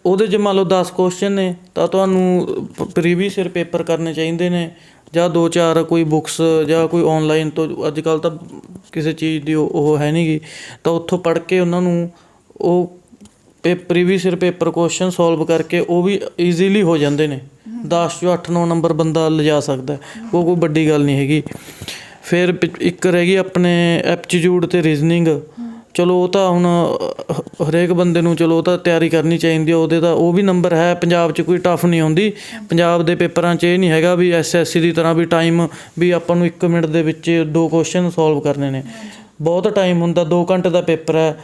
ਉਹਦੇ 'ਚ ਮੰਨ ਲਓ 10 ਕੁਐਸਚਨ ਨੇ ਤਾਂ ਤੁਹਾਨੂੰ ਪ੍ਰੀਵੀਅਸ ਈਅਰ ਪੇਪਰ ਕਰਨੇ ਚਾਹੀਦੇ ਨੇ, ਜਾਂ 2-4 ਕੋਈ ਬੁੱਕਸ ਜਾਂ ਕੋਈ ਔਨਲਾਈਨ ਤੋਂ, ਅੱਜ ਕੱਲ੍ਹ ਤਾਂ ਕਿਸੇ ਚੀਜ਼ ਦੀ ਉਹ ਹੈ ਨਹੀਂ ਗੀ, ਤਾਂ ਉੱਥੋਂ ਪੜ੍ਹ ਕੇ ਉਹਨਾਂ ਨੂੰ ਉਹ previous year paper question solve ਕਰਕੇ ਉਹ ਵੀ ਈਜ਼ੀਲੀ ਹੋ ਜਾਂਦੇ ਨੇ। 10 ਚੋਂ 8-9 ਨੰਬਰ ਬੰਦਾ ਲਿਜਾ ਸਕਦਾ, ਉਹ ਕੋਈ ਵੱਡੀ ਗੱਲ ਨਹੀਂ ਹੈਗੀ। ਫਿਰ ਇੱਕ ਰਹਿ ਗਈ ਆਪਣੇ ਐਪਟੀਟਿਊਡ ਅਤੇ ਰੀਜ਼ਨਿੰਗ। ਚਲੋ ਉਹ ਤਾਂ ਹੁਣ ਹਰੇਕ ਬੰਦੇ ਨੂੰ ਚਲੋ ਉਹ ਤਾਂ ਤਿਆਰੀ ਕਰਨੀ ਚਾਹੀਦੀ ਹੈ, ਉਹਦੇ ਤਾਂ ਉਹ ਵੀ ਨੰਬਰ ਹੈ। ਪੰਜਾਬ 'ਚ ਕੋਈ ਟਫ ਨਹੀਂ ਆਉਂਦੀ, ਪੰਜਾਬ ਦੇ ਪੇਪਰਾਂ 'ਚ ਇਹ ਨਹੀਂ ਹੈਗਾ ਵੀ SSC ਦੀ ਤਰ੍ਹਾਂ ਵੀ ਟਾਈਮ ਵੀ ਆਪਾਂ ਨੂੰ 1 ਮਿੰਟ ਦੇ ਵਿੱਚ 2 ਕੁਐਸਚਨ ਸੋਲਵ ਕਰਨੇ ਨੇ। ਬਹੁਤ ਟਾਈਮ ਹੁੰਦਾ, 2 ਘੰਟੇ ਦਾ ਪੇਪਰ ਹੈ,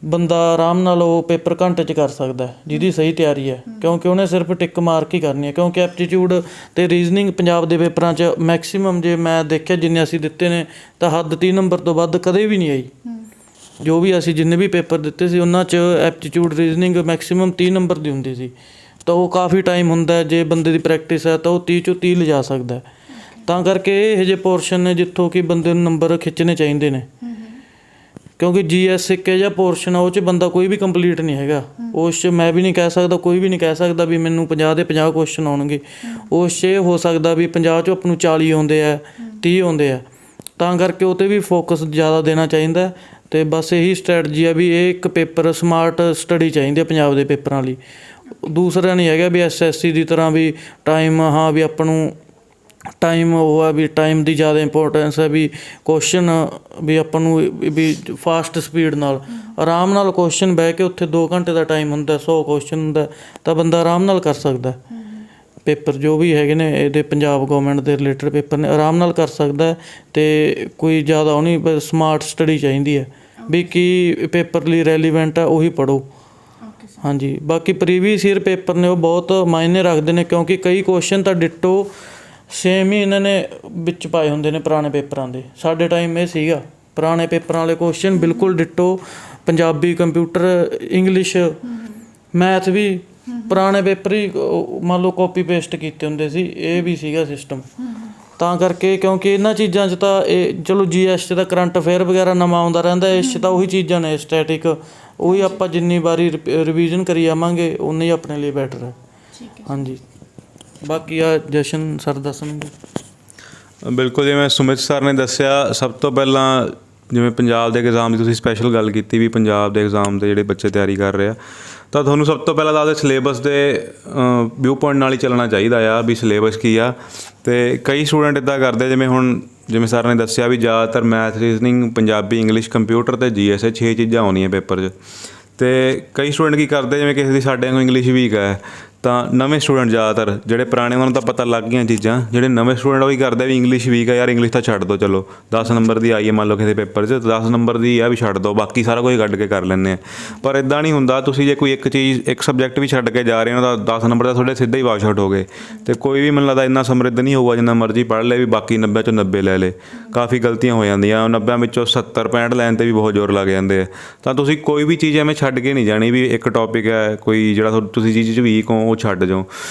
ਬੰਦਾ ਆਰਾਮ ਨਾਲ ਉਹ ਪੇਪਰ ਘੰਟੇ 'ਚ ਕਰ ਸਕਦਾ ਜਿਹਦੀ ਸਹੀ ਤਿਆਰੀ ਹੈ, ਕਿਉਂਕਿ ਉਹਨੇ ਸਿਰਫ ਟਿਕ ਮਾਰਕ ਹੀ ਕਰਨੀ ਹੈ। ਕਿਉਂਕਿ ਐਪਟੀਟਿਊਡ ਅਤੇ ਰੀਜ਼ਨਿੰਗ ਪੰਜਾਬ ਦੇ ਪੇਪਰਾਂ 'ਚ ਮੈਕਸੀਮਮ ਜੇ ਮੈਂ ਦੇਖਿਆ ਜਿੰਨੇ ਅਸੀਂ ਦਿੱਤੇ ਨੇ ਤਾਂ ਹੱਦ 30 ਨੰਬਰ ਤੋਂ ਵੱਧ ਕਦੇ ਵੀ ਨਹੀਂ ਆਈ। ਜੋ ਵੀ ਅਸੀਂ ਜਿੰਨੇ ਵੀ ਪੇਪਰ ਦਿੱਤੇ ਸੀ ਉਹਨਾਂ 'ਚ ਐਪਟੀਟਿਊਡ ਰੀਜ਼ਨਿੰਗ ਮੈਕਸੀਮਮ 30 ਨੰਬਰ ਦੀ ਹੁੰਦੀ ਸੀ। ਤਾਂ ਉਹ ਕਾਫੀ ਟਾਈਮ ਹੁੰਦਾ, ਜੇ ਬੰਦੇ ਦੀ ਪ੍ਰੈਕਟਿਸ ਹੈ ਤਾਂ ਉਹ 30 ਚੋਂ 30 ਲਿਜਾ ਸਕਦਾ। ਤਾਂ ਕਰਕੇ ਇਹੋ ਜਿਹੇ ਪੋਰਸ਼ਨ ਨੇ ਜਿੱਥੋਂ ਕਿ ਬੰਦੇ ਨੂੰ ਨੰਬਰ ਖਿੱਚਣੇ ਚਾਹੀਦੇ ਨੇ, ਕਿਉਂਕਿ GS ਇੱਕ ਜਿਹਾ ਪੋਰਸ਼ਨ ਆ, ਉਹ 'ਚ ਬੰਦਾ ਕੋਈ ਵੀ ਕੰਪਲੀਟ ਨਹੀਂ ਹੈਗਾ। ਉਸ 'ਚ ਮੈਂ ਵੀ ਨਹੀਂ ਕਹਿ ਸਕਦਾ, ਕੋਈ ਵੀ ਨਹੀਂ ਕਹਿ ਸਕਦਾ ਵੀ ਮੈਨੂੰ 50 ਦੇ 50 ਕੁਐਸਚਨ ਆਉਣਗੇ। ਉਸ 'ਚ ਇਹ ਹੋ ਸਕਦਾ ਵੀ 50 'ਚੋਂ ਆਪਾਂ ਨੂੰ 40 ਆਉਂਦੇ ਆ, 30 ਆਉਂਦੇ ਆ। ਤਾਂ ਕਰਕੇ ਉਹ 'ਤੇ ਵੀ ਫੋਕਸ ਜ਼ਿਆਦਾ ਦੇਣਾ ਚਾਹੀਦਾ। ਅਤੇ ਬਸ ਇਹੀ ਸਟ੍ਰੈਟਜੀ ਆ ਵੀ ਇਹ ਇੱਕ ਪੇਪਰ ਸਮਾਰਟ ਸਟੱਡੀ ਚਾਹੀਦੀ ਹੈ ਪੰਜਾਬ ਦੇ ਪੇਪਰਾਂ ਲਈ। ਦੂਸਰਾ ਨਹੀਂ ਹੈਗਾ ਵੀ SSC ਦੀ ਤਰ੍ਹਾਂ ਵੀ ਟਾਈਮ, ਹਾਂ ਵੀ ਆਪਾਂ ਨੂੰ ਟਾਈਮ ਉਹ ਆ ਵੀ ਟਾਈਮ ਦੀ ਜ਼ਿਆਦਾ ਇੰਪੋਰਟੈਂਸ ਹੈ, ਵੀ ਕੁਐਸਚਨ ਵੀ ਆਪਾਂ ਨੂੰ ਵੀ ਫਾਸਟ ਸਪੀਡ ਨਾਲ ਆਰਾਮ ਨਾਲ ਕੁਐਸਚਨ ਬਹਿ ਕੇ ਉੱਥੇ 2 ਘੰਟੇ ਦਾ ਟਾਈਮ ਹੁੰਦਾ, 100 ਕੁਐਸਚਨ ਹੁੰਦਾ, ਤਾਂ ਬੰਦਾ ਆਰਾਮ ਨਾਲ ਕਰ ਸਕਦਾ ਪੇਪਰ। ਜੋ ਵੀ ਹੈਗੇ ਨੇ ਇਹਦੇ ਪੰਜਾਬ ਗੌਰਮੈਂਟ ਦੇ ਰਿਲੇਟਡ ਪੇਪਰ ਨੇ ਆਰਾਮ ਨਾਲ ਕਰ ਸਕਦਾ। ਅਤੇ ਕੋਈ ਜ਼ਿਆਦਾ ਉਹ ਨਹੀਂ, ਸਮਾਰਟ ਸਟੱਡੀ ਚਾਹੀਦੀ ਹੈ ਵੀ ਕੀ ਪੇਪਰ ਲਈ ਰੈਲੀਵੈਂਟ ਹੈ ਉਹੀ ਪੜ੍ਹੋ। ਹਾਂਜੀ, ਬਾਕੀ ਪ੍ਰੀਵੀਅਸ ਈਅਰ ਪੇਪਰ ਨੇ ਉਹ ਬਹੁਤ ਮਾਇਨੇ ਰੱਖਦੇ ਨੇ, ਕਿਉਂਕਿ ਕਈ ਕੁਐਸਚਨ ਤਾਂ ਡਿਟੋ ਸੇਮ ਹੀ ਇਹਨਾਂ ਨੇ ਵਿੱਚ ਪਾਏ ਹੁੰਦੇ ਨੇ ਪੁਰਾਣੇ ਪੇਪਰਾਂ ਦੇ। ਸਾਡੇ ਟਾਈਮ ਇਹ ਸੀਗਾ, ਪੁਰਾਣੇ ਪੇਪਰਾਂ ਵਾਲੇ ਕੁਐਸਚਨ ਬਿਲਕੁਲ ditto, Punjabi, computer, English, math ਵੀ ਪੁਰਾਣੇ ਪੇਪਰ ਹੀ ਮੰਨ ਲਓ ਕਾਪੀ ਪੇਸਟ ਕੀਤੇ ਹੁੰਦੇ ਸੀ। ਇਹ ਵੀ ਸੀਗਾ ਸਿਸਟਮ। ਤਾਂ ਕਰਕੇ ਕਿਉਂਕਿ ਇਹਨਾਂ ਚੀਜ਼ਾਂ 'ਚ ਤਾਂ ਇਹ ਚਲੋ GS 'ਚ ਤਾਂ ਕਰੰਟ ਅਫੇਅਰ ਵਗੈਰਾ ਨਵਾਂ ਆਉਂਦਾ ਰਹਿੰਦਾ, ਇਸ 'ਚ ਤਾਂ ਉਹੀ ਚੀਜ਼ਾਂ ਨੇ ਸਟੈਟਿਕ, ਉਹੀ ਆਪਾਂ ਜਿੰਨੀ ਵਾਰੀ ਰਿਵੀਜ਼ਨ ਕਰੀ ਜਾਵਾਂਗੇ ਉਨੀ ਆਪਣੇ ਲਈ ਬੈਟਰ ਹੈ। ਹਾਂਜੀ, ਬਾਕੀ ਆ ਜਸ਼ਨ ਸਰ ਦੱਸਣਗੇ। ਬਿਲਕੁਲ, ਜਿਵੇਂ ਸੁਮਿਤ ਸਰ ਨੇ ਦੱਸਿਆ, ਸਭ ਤੋਂ ਪਹਿਲਾਂ ਜਿਵੇਂ ਪੰਜਾਬ ਦੇ ਐਗਜ਼ਾਮ ਦੀ ਤੁਸੀਂ ਸਪੈਸ਼ਲ ਗੱਲ ਕੀਤੀ ਵੀ ਪੰਜਾਬ ਦੇ ਐਗਜ਼ਾਮ ਦੇ ਜਿਹੜੇ ਬੱਚੇ ਤਿਆਰੀ ਕਰ ਰਹੇ ਆ, ਤਾਂ ਤੁਹਾਨੂੰ ਸਭ ਤੋਂ ਪਹਿਲਾਂ ਤਾਂ ਉਹਦੇ ਸਿਲੇਬਸ ਦੇ ਵਿਊ ਪੁਆਇੰਟ ਨਾਲ ਹੀ ਚੱਲਣਾ ਚਾਹੀਦਾ ਆ ਵੀ ਸਿਲੇਬਸ ਕੀ ਆ। ਅਤੇ ਕਈ ਸਟੂਡੈਂਟ ਇੱਦਾਂ ਕਰਦੇ, ਜਿਵੇਂ ਸਰ ਨੇ ਦੱਸਿਆ ਵੀ ਜ਼ਿਆਦਾਤਰ math, reasoning, Punjabi, English, computer ਅਤੇ GS 6 ਚੀਜ਼ਾਂ ਆਉਣੀਆਂ ਪੇਪਰ 'ਚ। ਅਤੇ ਕਈ ਸਟੂਡੈਂਟ ਕੀ ਕਰਦੇ, ਜਿਵੇਂ ਕਿਸੇ ਦੀ ਸਾਡੇ ਨੂੰ ਇੰਗਲਿਸ਼ ਵੀਕ ਹੈ, ਤਾਂ ਨਵੇਂ ਸਟੂਡੈਂਟ ਜ਼ਿਆਦਾਤਰ ਜਿਹੜੇ ਪੁਰਾਣੇ ਉਹਨਾਂ ਨੂੰ ਤਾਂ ਪਤਾ ਲੱਗ ਗਈਆਂ ਚੀਜ਼ਾਂ, ਜਿਹੜੇ ਨਵੇਂ ਸਟੂਡੈਂਟ ਉਹ ਹੀ ਕਰਦੇ ਵੀ ਇੰਗਲਿਸ਼ ਵੀਕ ਆ ਯਾਰ, ਇੰਗਲਿਸ਼ ਤਾਂ ਛੱਡ ਦਿਓ, ਚਲੋ 10 ਨੰਬਰ ਦੀ ਆਈ ਹੈ ਮੰਨ ਲਓ ਕਿਸੇ ਪੇਪਰ 'ਚ, 10 ਨੰਬਰ ਦੀ ਆ ਵੀ ਛੱਡ ਦਿਓ, ਬਾਕੀ ਸਾਰਾ ਕੁਝ ਕੱਢ ਕੇ ਕਰ ਲੈਂਦੇ ਆ। ਪਰ ਇੱਦਾਂ ਨਹੀਂ ਹੁੰਦਾ। ਤੁਸੀਂ ਜੇ ਕੋਈ ਇੱਕ ਚੀਜ਼, ਇੱਕ ਸਬਜੈਕਟ ਵੀ ਛੱਡ ਕੇ ਜਾ ਰਹੇ ਹੋ ਤਾਂ 10 ਨੰਬਰ ਤਾਂ ਤੁਹਾਡੇ ਸਿੱਧਾ ਹੀ ਵਾਸ਼ ਆਊਟ ਹੋ ਗਏ। ਅਤੇ ਕੋਈ ਵੀ ਮੈਨੂੰ ਲੱਗਦਾ ਇੰਨਾ ਸਮਰਿੱਧ ਨਹੀਂ ਹੋਊਗਾ ਜਿੰਨਾ ਮਰਜ਼ੀ ਪੜ੍ਹ ਲਏ ਵੀ ਬਾਕੀ 90 ਚੋਂ 90 ਲੈ ਲਏ। ਕਾਫੀ ਗਲਤੀਆਂ ਹੋ ਜਾਂਦੀਆਂ, 90 ਵਿੱਚੋਂ 70-65 ਲੈਣ 'ਤੇ ਵੀ ਬਹੁਤ ਜ਼ੋਰ ਲੱਗ ਜਾਂਦੇ ਆ। ਤਾਂ ਤੁਸੀਂ ਕੋਈ ਵੀ ਚੀਜ਼ ਐਵੇਂ ਛੱਡ ਕੇ ਨਹੀਂ ਜਾਣੀ ਵੀ ਇੱਕ ਟੌਪਿਕ ਹੈ ਕੋਈ ਜਿਹੜਾ ਤੁਸੀਂ ਚੀਜ਼ 'ਚ ਵੀਕ ਹੋ ਉਹ ਛੱਡ ਜਾਓ।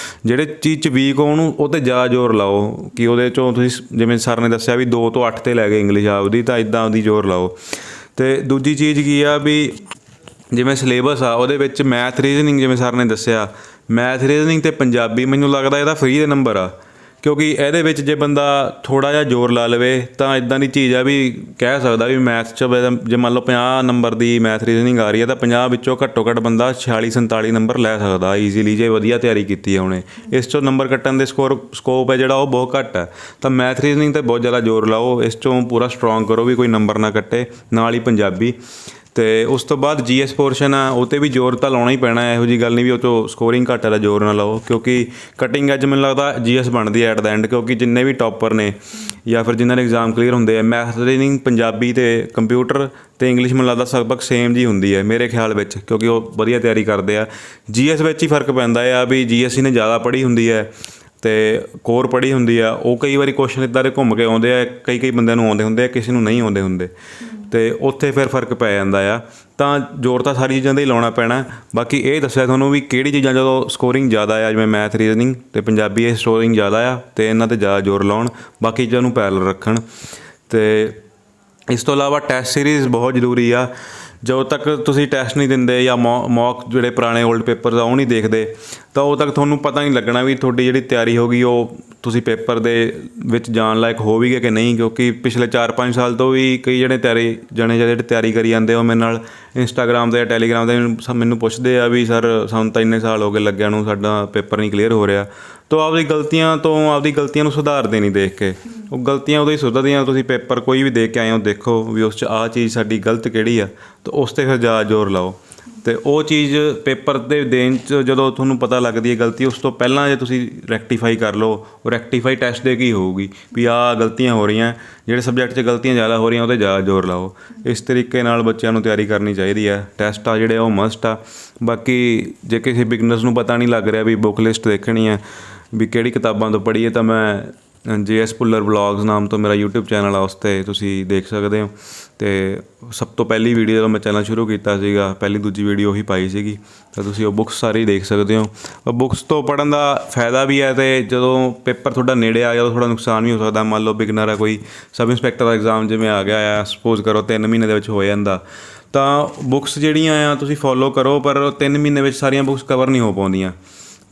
ਜਿਹੜੇ ਚੀਜ਼ 'ਚ ਵੀਕ ਹੋ ਉਹਨੂੰ ਉਹ 'ਤੇ ਜ਼ਿਆਦਾ ਜ਼ੋਰ ਲਾਓ ਕਿ ਉਹਦੇ 'ਚੋਂ ਤੁਸੀਂ ਜਿਵੇਂ ਸਰ ਨੇ ਦੱਸਿਆ ਵੀ 2 ਤੋਂ 8 'ਤੇ ਲੈ ਗਏ ਇੰਗਲਿਸ਼ ਆਪਦੀ, ਤਾਂ ਇੱਦਾਂ ਉਹਦੀ ਜ਼ੋਰ ਲਾਓ। ਅਤੇ ਦੂਜੀ ਚੀਜ਼ ਕੀ ਆ ਵੀ ਜਿਵੇਂ ਸਿਲੇਬਸ ਆ ਉਹਦੇ ਵਿੱਚ ਮੈਥ, ਰੀਜ਼ਨਿੰਗ, ਜਿਵੇਂ ਸਰ ਨੇ ਦੱਸਿਆ ਮੈਥ, ਰੀਜ਼ਨਿੰਗ ਅਤੇ ਪੰਜਾਬੀ, ਮੈਨੂੰ ਲੱਗਦਾ ਇਹਦਾ ਫਰੀ ਦੇ ਨੰਬਰ ਆ, ਕਿਉਂਕਿ ਇਹਦੇ ਵਿੱਚ ਜੇ ਬੰਦਾ ਥੋੜ੍ਹਾ ਜਿਹਾ ਜ਼ੋਰ ਲਾ ਲਵੇ ਤਾਂ ਇੱਦਾਂ ਦੀ ਚੀਜ਼ ਆ ਵੀ ਕਹਿ ਸਕਦਾ ਵੀ ਮੈਥ 'ਚ ਜੇ ਮੰਨ ਲਓ 50 ਨੰਬਰ ਦੀ ਮੈਥ, ਰੀਜ਼ਨਿੰਗ ਆ ਰਹੀ ਹੈ ਤਾਂ 50 ਵਿੱਚੋਂ ਘੱਟੋ ਘੱਟ ਬੰਦਾ 46-47 ਨੰਬਰ ਲੈ ਸਕਦਾ ਈਜ਼ੀਲੀ, ਜੇ ਵਧੀਆ ਤਿਆਰੀ ਕੀਤੀ ਹੈ ਉਹਨੇ। ਇਸ 'ਚੋਂ ਨੰਬਰ ਕੱਟਣ ਦੇ ਸਕੋਪ ਹੈ ਜਿਹੜਾ ਉਹ ਬਹੁਤ ਘੱਟ ਹੈ। ਤਾਂ ਮੈਥ, ਰੀਜ਼ਨਿੰਗ 'ਤੇ ਬਹੁਤ ਜ਼ਿਆਦਾ ਜ਼ੋਰ ਲਾਓ, ਇਸ 'ਚੋਂ ਪੂਰਾ ਸਟਰੋਂਗ ਕਰੋ ਵੀ ਕੋਈ ਨੰਬਰ ਨਾ ਕੱਟੇ, ਨਾਲ ਹੀ ਪੰਜਾਬੀ। ਅਤੇ ਉਸ ਤੋਂ ਬਾਅਦ GS ਪੋਰਸ਼ਨ ਆ ਉਹ 'ਤੇ ਵੀ ਜ਼ੋਰ ਤਾਂ ਲਾਉਣਾ ਹੀ ਪੈਣਾ, ਇਹੋ ਜਿਹੀ ਗੱਲ ਨਹੀਂ ਵੀ ਉਹ 'ਚੋਂ ਸਕੋਰਿੰਗ ਘੱਟ ਹੈ ਜ਼ੋਰ ਨਾ ਲਾਓ, ਕਿਉਂਕਿ ਕਟਿੰਗ ਐਜ ਮੈਨੂੰ ਲੱਗਦਾ GS ਬਣਦੀ ਹੈ ਐਟ ਦਾ ਐਂਡ, ਕਿਉਂਕਿ ਜਿੰਨੇ ਵੀ ਟੌਪਰ ਨੇ ਜਾਂ ਫਿਰ ਜਿਨ੍ਹਾਂ ਦੇ ਐਗਜ਼ਾਮ ਕਲੀਅਰ ਹੁੰਦੇ ਆ, ਮੈਥ, ਰੀਜ਼ਨਿੰਗ, ਪੰਜਾਬੀ ਅਤੇ ਕੰਪਿਊਟਰ ਅਤੇ ਇੰਗਲਿਸ਼ ਮੈਨੂੰ ਲੱਗਦਾ ਲਗਭਗ ਸੇਮ ਜੀ ਹੁੰਦੀ ਹੈ ਮੇਰੇ ਖਿਆਲ ਵਿੱਚ, ਕਿਉਂਕਿ ਉਹ ਵਧੀਆ ਤਿਆਰੀ ਕਰਦੇ ਆ। GS ਵਿੱਚ ਹੀ ਫਰਕ ਪੈਂਦਾ ਆ ਵੀ GS ਨੇ ਜ਼ਿਆਦਾ ਪੜ੍ਹੀ ਹੁੰਦੀ ਹੈ ਤੇ ਕੋਰ ਪੜ੍ਹੀ ਹੁੰਦੀ ਆ, ਉਹ ਕਈ ਵਾਰੀ ਕੁਐਸਚਨ ਇੱਦਾਂ ਦੇ ਘੁੰਮ ਕੇ ਆਉਂਦੇ ਆ, ਕਈ ਬੰਦਿਆਂ ਨੂੰ ਆਉਂਦੇ ਹੁੰਦੇ ਆ, ਕਿਸੇ ਨੂੰ ਨਹੀਂ ਆਉਂਦੇ ਹੁੰਦੇ, ਅਤੇ ਉੱਥੇ ਫਿਰ ਫਰਕ ਪੈ ਜਾਂਦਾ ਆ। ਤਾਂ ਜ਼ੋਰ ਤਾਂ ਸਾਰੀ ਚੀਜ਼ਾਂ 'ਤੇ ਹੀ ਲਾਉਣਾ ਪੈਣਾ। ਬਾਕੀ ਇਹ ਦੱਸਿਆ ਤੁਹਾਨੂੰ ਵੀ ਕਿਹੜੀ ਚੀਜ਼ਾਂ ਜਦੋਂ ਸਕੋਰਿੰਗ ਜ਼ਿਆਦਾ ਆ, ਜਿਵੇਂ ਮੈਥ, ਰੀਜ਼ਨਿੰਗ ਅਤੇ ਪੰਜਾਬੀ, ਇਹ ਸਕੋਰਿੰਗ ਜ਼ਿਆਦਾ ਆ ਅਤੇ ਇਹਨਾਂ 'ਤੇ ਜ਼ਿਆਦਾ ਜ਼ੋਰ ਲਾਉਣ, ਬਾਕੀ ਚੀਜ਼ਾਂ ਨੂੰ ਪੈਰਲਲ ਰੱਖਣ। ਅਤੇ ਇਸ ਤੋਂ ਇਲਾਵਾ ਟੈਸਟ ਸੀਰੀਜ਼ ਬਹੁਤ ਜ਼ਰੂਰੀ ਆ। ਜਦੋਂ ਤੱਕ ਤੁਸੀਂ ਟੈਸਟ ਨਹੀਂ ਦਿੰਦੇ ਜਾਂ ਮੌਕ ਜਿਹੜੇ ਪੁਰਾਣੇ ਓਲਡ ਪੇਪਰਸ ਆ ਉਹ ਨਹੀਂ ਦੇਖਦੇ, ਤਾਂ ਉਦੋਂ ਤੱਕ ਤੁਹਾਨੂੰ ਪਤਾ ਨਹੀਂ ਲੱਗਣਾ ਵੀ ਤੁਹਾਡੀ ਜਿਹੜੀ ਤਿਆਰੀ ਹੋ ਗਈ ਉਹ ਤੁਸੀਂ ਪੇਪਰ ਦੇ ਵਿੱਚ ਜਾਣ ਲਾਇਕ ਹੋ ਵੀ ਗਏ ਕਿ ਨਹੀਂ। ਕਿਉਂਕਿ ਪਿਛਲੇ 4-5 ਸਾਲ ਤੋਂ ਵੀ ਕਈ ਜਿਹੜੇ ਜਿਹੜੇ ਤਿਆਰੀ ਕਰੀ ਜਾਂਦੇ ਉਹ ਮੇਰੇ ਨਾਲ ਇੰਸਟਾਗ੍ਰਾਮ 'ਤੇ ਜਾਂ ਟੈਲੀਗ੍ਰਾਮ 'ਤੇ ਮੈਨੂੰ ਪੁੱਛਦੇ ਆ ਵੀ ਸਰ ਸਾਨੂੰ ਤਾਂ ਇੰਨੇ ਸਾਲ ਹੋ ਗਏ ਲੱਗਿਆ ਨੂੰ, ਸਾਡਾ ਪੇਪਰ ਨਹੀਂ ਕਲੀਅਰ ਹੋ ਰਿਹਾ। ਤਾਂ ਆਪਦੀ ਗਲਤੀਆਂ ਨੂੰ ਸੁਧਾਰਦੇ ਨਹੀਂ ਦੇਖ ਕੇ, ਉਹ ਗਲਤੀਆਂ ਉਦੋਂ ਹੀ ਸੁਧਰਦੀਆਂ। ਤੁਸੀਂ ਪੇਪਰ ਕੋਈ ਵੀ ਦੇਖ ਕੇ ਆਏ ਹੋ, ਦੇਖੋ ਵੀ ਉਸ 'ਚ ਆਹ ਚੀਜ਼ ਸਾਡੀ ਗਲਤ ਕਿਹੜੀ ਆ, ਤਾਂ ਉਸ 'ਤੇ ਫਿਰ ਜ਼ਿਆਦਾ ਜ਼ੋਰ ਲਾਓ। ਅਤੇ ਉਹ ਚੀਜ਼ ਪੇਪਰ ਦੇ ਦੇਣ 'ਚ ਜਦੋਂ ਤੁਹਾਨੂੰ ਪਤਾ ਲੱਗਦੀ ਹੈ ਗਲਤੀ, ਉਸ ਤੋਂ ਪਹਿਲਾਂ ਜੇ ਤੁਸੀਂ ਰੈਕਟੀਫਾਈ ਕਰ ਲਓ, ਉਹ ਰੈਕਟੀਫਾਈ ਟੈਸਟ ਦੇ ਕੀ ਹੋਊਗੀ ਵੀ ਆਹ ਗਲਤੀਆਂ ਹੋ ਰਹੀਆਂ, ਜਿਹੜੇ ਸਬਜੈਕਟ 'ਚ ਗਲਤੀਆਂ ਜ਼ਿਆਦਾ ਹੋ ਰਹੀਆਂ ਉਹਦੇ ਜ਼ਿਆਦਾ ਜ਼ੋਰ ਲਾਓ। ਇਸ ਤਰੀਕੇ ਨਾਲ ਬੱਚਿਆਂ ਨੂੰ ਤਿਆਰੀ ਕਰਨੀ ਚਾਹੀਦੀ ਹੈ। ਟੈਸਟ ਆ ਜਿਹੜੇ ਉਹ ਮਸਟ ਆ। ਬਾਕੀ ਜੇ ਕਿਸੇ ਬਿਗਨਰਸ ਨੂੰ ਪਤਾ ਨਹੀਂ ਲੱਗ ਰਿਹਾ ਵੀ ਬੁੱਕ ਲਿਸਟ ਦੇਖਣੀ ਹੈ ਵੀ ਕਿਹੜੀ ਕਿਤਾਬਾਂ ਤੋਂ ਪੜ੍ਹੀਏ, ਤਾਂ ਮੈਂ JS ਭੁੱਲਰ ਵਲੋਗਸ ਨਾਮ ਤੋਂ ਮੇਰਾ YouTube ਚੈਨਲ ਆ, ਉਸ 'ਤੇ ਤੁਸੀਂ ਦੇਖ ਸਕਦੇ ਹੋ। ਅਤੇ ਸਭ ਤੋਂ ਪਹਿਲੀ ਵੀਡੀਓ ਜਦੋਂ ਮੈਂ ਚੈਨਲ ਸ਼ੁਰੂ ਕੀਤਾ ਸੀਗਾ, ਪਹਿਲੀ ਦੂਜੀ ਵੀਡੀਓ ਉਹੀ ਪਾਈ ਸੀਗੀ, ਤਾਂ ਤੁਸੀਂ ਉਹ ਬੁੱਕਸ ਸਾਰੀ ਦੇਖ ਸਕਦੇ ਹੋ। ਬੁੱਕਸ ਤੋਂ ਪੜ੍ਹਨ ਦਾ ਫਾਇਦਾ ਵੀ ਹੈ, ਅਤੇ ਜਦੋਂ ਪੇਪਰ ਤੁਹਾਡਾ ਨੇੜੇ ਆ, ਜਦੋਂ ਥੋੜ੍ਹਾ ਨੁਕਸਾਨ ਵੀ ਹੋ ਸਕਦਾ। ਮੰਨ ਲਓ ਬਿਗਨਰ ਆ, ਕੋਈ ਸਬ ਇੰਸਪੈਕਟਰ ਦਾ ਐਗਜ਼ਾਮ ਜਿਵੇਂ ਆ ਗਿਆ ਆ, ਸਪੋਜ਼ ਕਰੋ 3 ਮਹੀਨੇ ਦੇ ਵਿੱਚ ਹੋ ਜਾਂਦਾ, ਤਾਂ ਬੁੱਕਸ ਜਿਹੜੀਆਂ ਆ ਤੁਸੀਂ ਫੋਲੋ ਕਰੋ, ਪਰ 3 ਮਹੀਨੇ ਵਿੱਚ ਸਾਰੀਆਂ ਬੁੱਕਸ ਕਵਰ ਨਹੀਂ ਹੋ ਪਾਉਂਦੀਆਂ।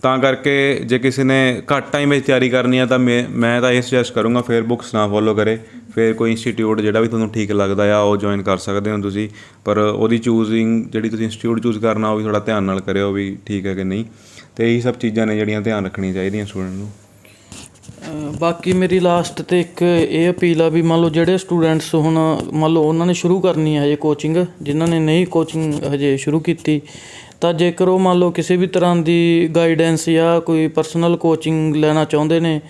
ਤਾਂ ਕਰਕੇ ਜੇ ਕਿਸੇ ਨੇ ਘੱਟ ਟਾਈਮ ਵਿੱਚ ਤਿਆਰੀ ਕਰਨੀ ਆ, ਤਾਂ ਮੈਂ ਤਾਂ ਇਹ ਸੁਜੈਸਟ ਕਰੂੰਗਾ ਫਿਰ ਬੁੱਕਸ ਨਾ ਫੋਲੋ ਕਰੇ, ਫਿਰ ਕੋਈ ਇੰਸਟੀਟਿਊਟ ਜਿਹੜਾ ਵੀ ਤੁਹਾਨੂੰ ਠੀਕ ਲੱਗਦਾ ਆ ਉਹ ਜੁਆਇਨ ਕਰ ਸਕਦੇ ਹੋ ਤੁਸੀਂ। ਪਰ ਉਹਦੀ ਚੂਜ਼ਿੰਗ ਜਿਹੜੀ ਤੁਸੀਂ ਇੰਸਟੀਟਿਊਟ ਚੂਜ਼ ਕਰਨਾ ਉਹ ਵੀ ਥੋੜ੍ਹਾ ਧਿਆਨ ਨਾਲ ਕਰਿਓ ਵੀ ਠੀਕ ਹੈ ਕਿ ਨਹੀਂ। ਅਤੇ ਇਹੀ ਸਭ ਚੀਜ਼ਾਂ ਨੇ ਜਿਹੜੀਆਂ ਧਿਆਨ ਰੱਖਣੀਆਂ ਚਾਹੀਦੀਆਂ ਸਟੂਡੈਂਟ ਨੂੰ। ਬਾਕੀ ਮੇਰੀ ਲਾਸਟ 'ਤੇ ਇੱਕ ਇਹ ਅਪੀਲ ਆ ਵੀ ਮੰਨ ਲਓ ਜਿਹੜੇ ਸਟੂਡੈਂਟਸ ਹੁਣ ਮੰਨ ਲਓ ਉਹਨਾਂ ਨੇ ਸ਼ੁਰੂ ਕਰਨੀ ਹੈ ਹਜੇ ਕੋਚਿੰਗ, ਜਿਨ੍ਹਾਂ ਨੇ ਨਹੀਂ ਕੋਚਿੰਗ ਹਜੇ ਸ਼ੁਰੂ ਕੀਤੀ, ਤਾਂ ਜੇਕਰ ਉਹ ਮੰਨ ਲਓ ਕਿਸੇ ਵੀ ਤਰ੍ਹਾਂ ਦੀ ਗਾਈਡੈਂਸ ਜਾਂ ਕੋਈ ਪਰਸਨਲ ਕੋਚਿੰਗ ਲੈਣਾ ਚਾਹੁੰਦੇ ਨੇ,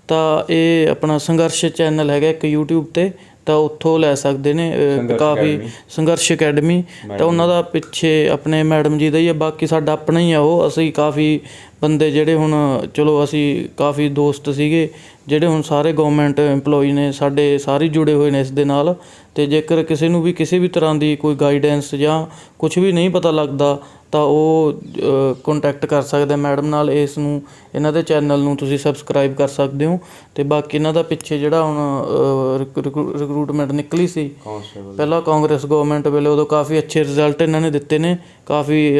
ਤਾਂ ਇਹ ਆਪਣਾ ਸੰਘਰਸ਼ ਚੈਨਲ ਹੈਗਾ ਇੱਕ YouTube 'ਤੇ, ਤਾਂ ਉੱਥੋਂ ਲੈ ਸਕਦੇ ਨੇ। ਕਾਫੀ ਸੰਘਰਸ਼ ਅਕੈਡਮੀ, ਤਾਂ ਉਹਨਾਂ ਦਾ ਪਿੱਛੇ ਆਪਣੇ ਮੈਡਮ ਜੀ ਦਾ ਹੀ ਆ, ਬਾਕੀ ਸਾਡਾ ਆਪਣਾ ਹੀ ਆ ਉਹ। ਅਸੀਂ ਕਾਫੀ ਬੰਦੇ ਜਿਹੜੇ ਹੁਣ ਚਲੋ ਅਸੀਂ ਕਾਫੀ ਦੋਸਤ ਸੀਗੇ ਜਿਹੜੇ ਹੁਣ ਸਾਰੇ ਗੌਰਮੈਂਟ ਇੰਪਲੋਈ ਨੇ ਸਾਡੇ, ਸਾਰੇ ਜੁੜੇ ਹੋਏ ਨੇ ਇਸ ਦੇ ਨਾਲ। ਅਤੇ ਜੇਕਰ ਕਿਸੇ ਨੂੰ ਵੀ ਕਿਸੇ ਵੀ ਤਰ੍ਹਾਂ ਦੀ ਕੋਈ ਗਾਈਡੈਂਸ ਜਾਂ ਕੁਛ ਵੀ ਨਹੀਂ ਪਤਾ ਲੱਗਦਾ, ਤਾਂ ਉਹ ਕੰਟੈਕਟ ਕਰ ਸਕਦਾ ਮੈਡਮ ਨਾਲ। ਇਹਨਾਂ ਦੇ ਚੈਨਲ ਨੂੰ ਤੁਸੀਂ ਸਬਸਕ੍ਰਾਈਬ ਕਰ ਸਕਦੇ ਹੋ। ਅਤੇ ਬਾਕੀ ਇਹਨਾਂ ਦਾ ਪਿੱਛੇ ਜਿਹੜਾ ਹੁਣ ਰਿਕਰੂਟਮੈਂਟ ਨਿਕਲੀ ਸੀ ਪਹਿਲਾਂ ਕਾਂਗਰਸ ਗੌਰਮੈਂਟ ਵੇਲੇ, ਉਦੋਂ ਕਾਫੀ ਅੱਛੇ ਰਿਜ਼ਲਟ ਇਹਨਾਂ ਨੇ ਦਿੱਤੇ ਨੇ। ਕਾਫੀ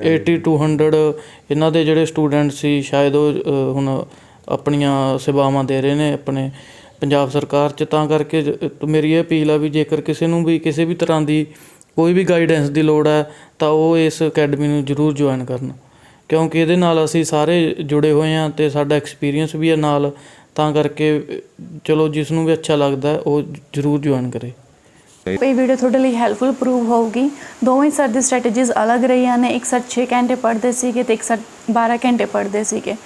80 to 100 ਇਹਨਾਂ ਦੇ ਜਿਹੜੇ ਸਟੂਡੈਂਟ ਸੀ, ਸ਼ਾਇਦ ਉਹ ਹੁਣ ਆਪਣੀਆਂ ਸੇਵਾਵਾਂ ਦੇ ਰਹੇ ਨੇ ਆਪਣੇ ਪੰਜਾਬ ਸਰਕਾਰ 'ਚ। ਤਾਂ ਕਰਕੇ ਮੇਰੀ ਇਹ ਅਪੀਲ ਆ ਵੀ ਜੇਕਰ ਕਿਸੇ ਨੂੰ ਵੀ ਕਿਸੇ ਵੀ ਤਰ੍ਹਾਂ ਦੀ ਕੋਈ ਵੀ ਗਾਈਡੈਂਸ ਦੀ ਲੋੜ ਹੈ, ਤਾਂ ਉਹ ਇਸ ਅਕੈਡਮੀ ਨੂੰ ਜ਼ਰੂਰ ਜੁਆਇਨ ਕਰਨ, ਕਿਉਂਕਿ ਇਹਦੇ ਨਾਲ ਅਸੀਂ ਸਾਰੇ ਜੁੜੇ ਹੋਏ ਹਾਂ ਅਤੇ ਸਾਡਾ ਐਕਸਪੀਰੀਅੰਸ ਵੀ ਹੈ ਨਾਲ। ਤਾਂ ਕਰਕੇ ਚਲੋ ਜਿਸ ਨੂੰ ਵੀ ਅੱਛਾ ਲੱਗਦਾ ਉਹ ਜ਼ਰੂਰ ਜੁਆਇਨ ਕਰੇ। ਇਹ ਵੀਡੀਓ ਤੁਹਾਡੇ ਲਈ ਹੈਲਪਫੁਲ ਪ੍ਰੂਵ ਹੋਊਗੀ। ਦੋਵੇਂ ਸਰ ਦੀ ਸਟ੍ਰੈਟੇਜੀਜ਼ ਅਲੱਗ ਰਹੀਆਂ ਨੇ। ਇੱਕ ਸਰ 6 ਘੰਟੇ ਪੜ੍ਹਦੇ ਸੀਗੇ ਅਤੇ ਇੱਕ ਸਰ 12 ਘੰਟੇ ਪੜ੍ਹਦੇ ਸੀਗੇ।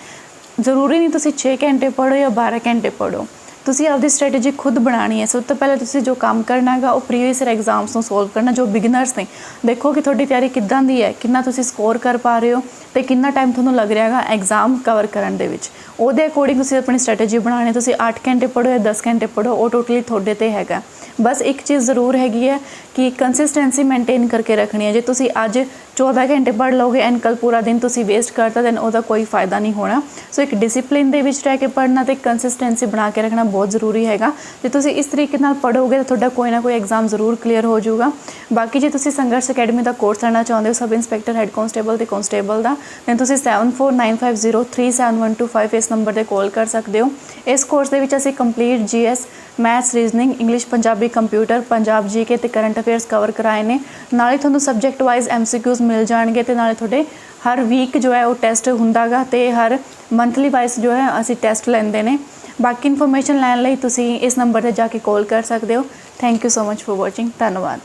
ਜ਼ਰੂਰੀ ਨਹੀਂ ਤੁਸੀਂ 6 ਘੰਟੇ ਪੜ੍ਹੋ ਜਾਂ 12 ਘੰਟੇ ਪੜ੍ਹੋ, ਤੁਸੀਂ ਆਪਦੀ ਸਟ੍ਰੈਟੇਜੀ ਖੁਦ ਬਣਾਉਣੀ ਹੈ। ਸਭ ਤੋਂ ਪਹਿਲਾਂ ਤੁਸੀਂ ਜੋ ਕੰਮ ਕਰਨਾ ਹੈਗਾ ਉਹ ਪ੍ਰੀਵੀਅਸ ਈਅਰ ਐਗਜ਼ਾਮਸ ਨੂੰ ਸੋਲਵ ਕਰਨਾ। ਜੋ ਬਿਗਨਰਸ ਨੇ, ਦੇਖੋ ਕਿ ਤੁਹਾਡੀ ਤਿਆਰੀ ਕਿੱਦਾਂ ਦੀ ਹੈ, ਕਿੰਨਾ ਤੁਸੀਂ ਸਕੋਰ ਕਰ ਪਾ ਰਹੇ ਹੋ ਅਤੇ ਕਿੰਨਾ ਟਾਈਮ ਤੁਹਾਨੂੰ ਲੱਗ ਰਿਹਾ ਹੈਗਾ ਐਗਜ਼ਾਮ ਕਵਰ ਕਰਨ ਦੇ ਵਿੱਚ। ਉਹਦੇ ਅਕੋਰਡਿੰਗ ਤੁਸੀਂ ਆਪਣੀ ਸਟ੍ਰੈਟੇਜੀ ਬਣਾਉਣੀ। ਤੁਸੀਂ 8 ਘੰਟੇ ਪੜ੍ਹੋ ਜਾਂ 10 ਘੰਟੇ ਪੜ੍ਹੋ, ਉਹ ਟੋਟਲੀ ਤੁਹਾਡੇ 'ਤੇ ਹੈਗਾ। ਬਸ ਇੱਕ ਚੀਜ਼ ਜ਼ਰੂਰ ਹੈਗੀ ਹੈ ਕਿ ਕੰਸਿਸਟੈਂਸੀ ਮੇਨਟੇਨ ਕਰਕੇ ਰੱਖਣੀ ਹੈ। ਜੇ ਤੁਸੀਂ ਅੱਜ 14 ਘੰਟੇ ਪੜ੍ਹ ਲਓਗੇ ਐਂਡ ਕੱਲ੍ਹ ਪੂਰਾ ਦਿਨ ਤੁਸੀਂ ਵੇਸਟ ਕਰਤਾ, ਦੈਨ ਉਹਦਾ ਕੋਈ ਫਾਇਦਾ ਨਹੀਂ ਹੋਣਾ। ਸੋ ਇੱਕ ਡਿਸਿਪਲਿਨ ਦੇ ਵਿੱਚ ਰਹਿ ਕੇ ਪੜ੍ਹਨਾ ਅਤੇ ਕੰਸਿਸਟੈਂਸੀ ਬਣਾ ਕੇ ਰੱਖਣਾ ਬਹੁਤ ਜ਼ਰੂਰੀ ਹੈਗਾ। ਜੇ ਤੁਸੀਂ ਇਸ ਤਰੀਕੇ ਨਾਲ ਪੜ੍ਹੋਗੇ ਤਾਂ ਤੁਹਾਡਾ ਕੋਈ ਨਾ ਕੋਈ ਐਗਜ਼ਾਮ ਜ਼ਰੂਰ ਕਲੀਅਰ ਹੋ ਜਾਊਗਾ। ਬਾਕੀ ਜੇ ਤੁਸੀਂ ਸੰਘਰਸ਼ ਅਕੈਡਮੀ ਦਾ ਕੋਰਸ ਲੈਣਾ ਚਾਹੁੰਦੇ ਹੋ ਸਬ ਇੰਸਪੈਕਟਰ, ਹੈੱਡ ਕਾਂਸਟੇਬਲ ਅਤੇ ਕਾਂਸਟੇਬਲ ਦਾ, ਦੈਨ ਤੁਸੀਂ 7495037125 ਇਸ ਨੰਬਰ 'ਤੇ ਕਾਲ ਕਰ ਸਕਦੇ ਹੋ। ਇਸ ਕੋਰਸ ਦੇ ਵਿੱਚ ਅਸੀਂ complete GS, maths, reasoning, English, Punjabi, computer, Punjab GK ਅਤੇ ਕਰੰਟ ਅਫੇਅਰਸ ਕਵਰ ਕਰਾਏ ਨੇ। ਨਾਲੇ ਤੁਹਾਨੂੰ ਸਬਜੈਕਟ ਵਾਈਜ਼ MCQs ਮਿਲ ਜਾਣਗੇ ਅਤੇ ਨਾਲੇ ਤੁਹਾਡੇ ਹਰ ਵੀਕ ਜੋ ਹੈ ਉਹ ਟੈਸਟ ਹੁੰਦਾ ਗਾ ਅਤੇ ਹਰ ਮੰਥਲੀ ਵਾਈਜ਼ ਜੋ ਹੈ ਅਸੀਂ ਟੈਸਟ ਲੈਂਦੇ ਨੇ। ਬਾਕੀ ਇਨਫੋਰਮੇਸ਼ਨ ਲੈਣ ਲਈ ਤੁਸੀਂ ਇਸ ਨੰਬਰ 'ਤੇ ਜਾ ਕੇ ਕਾਲ ਕਰ ਸਕਦੇ ਹੋ। Thank you so much for watching. ਧੰਨਵਾਦ।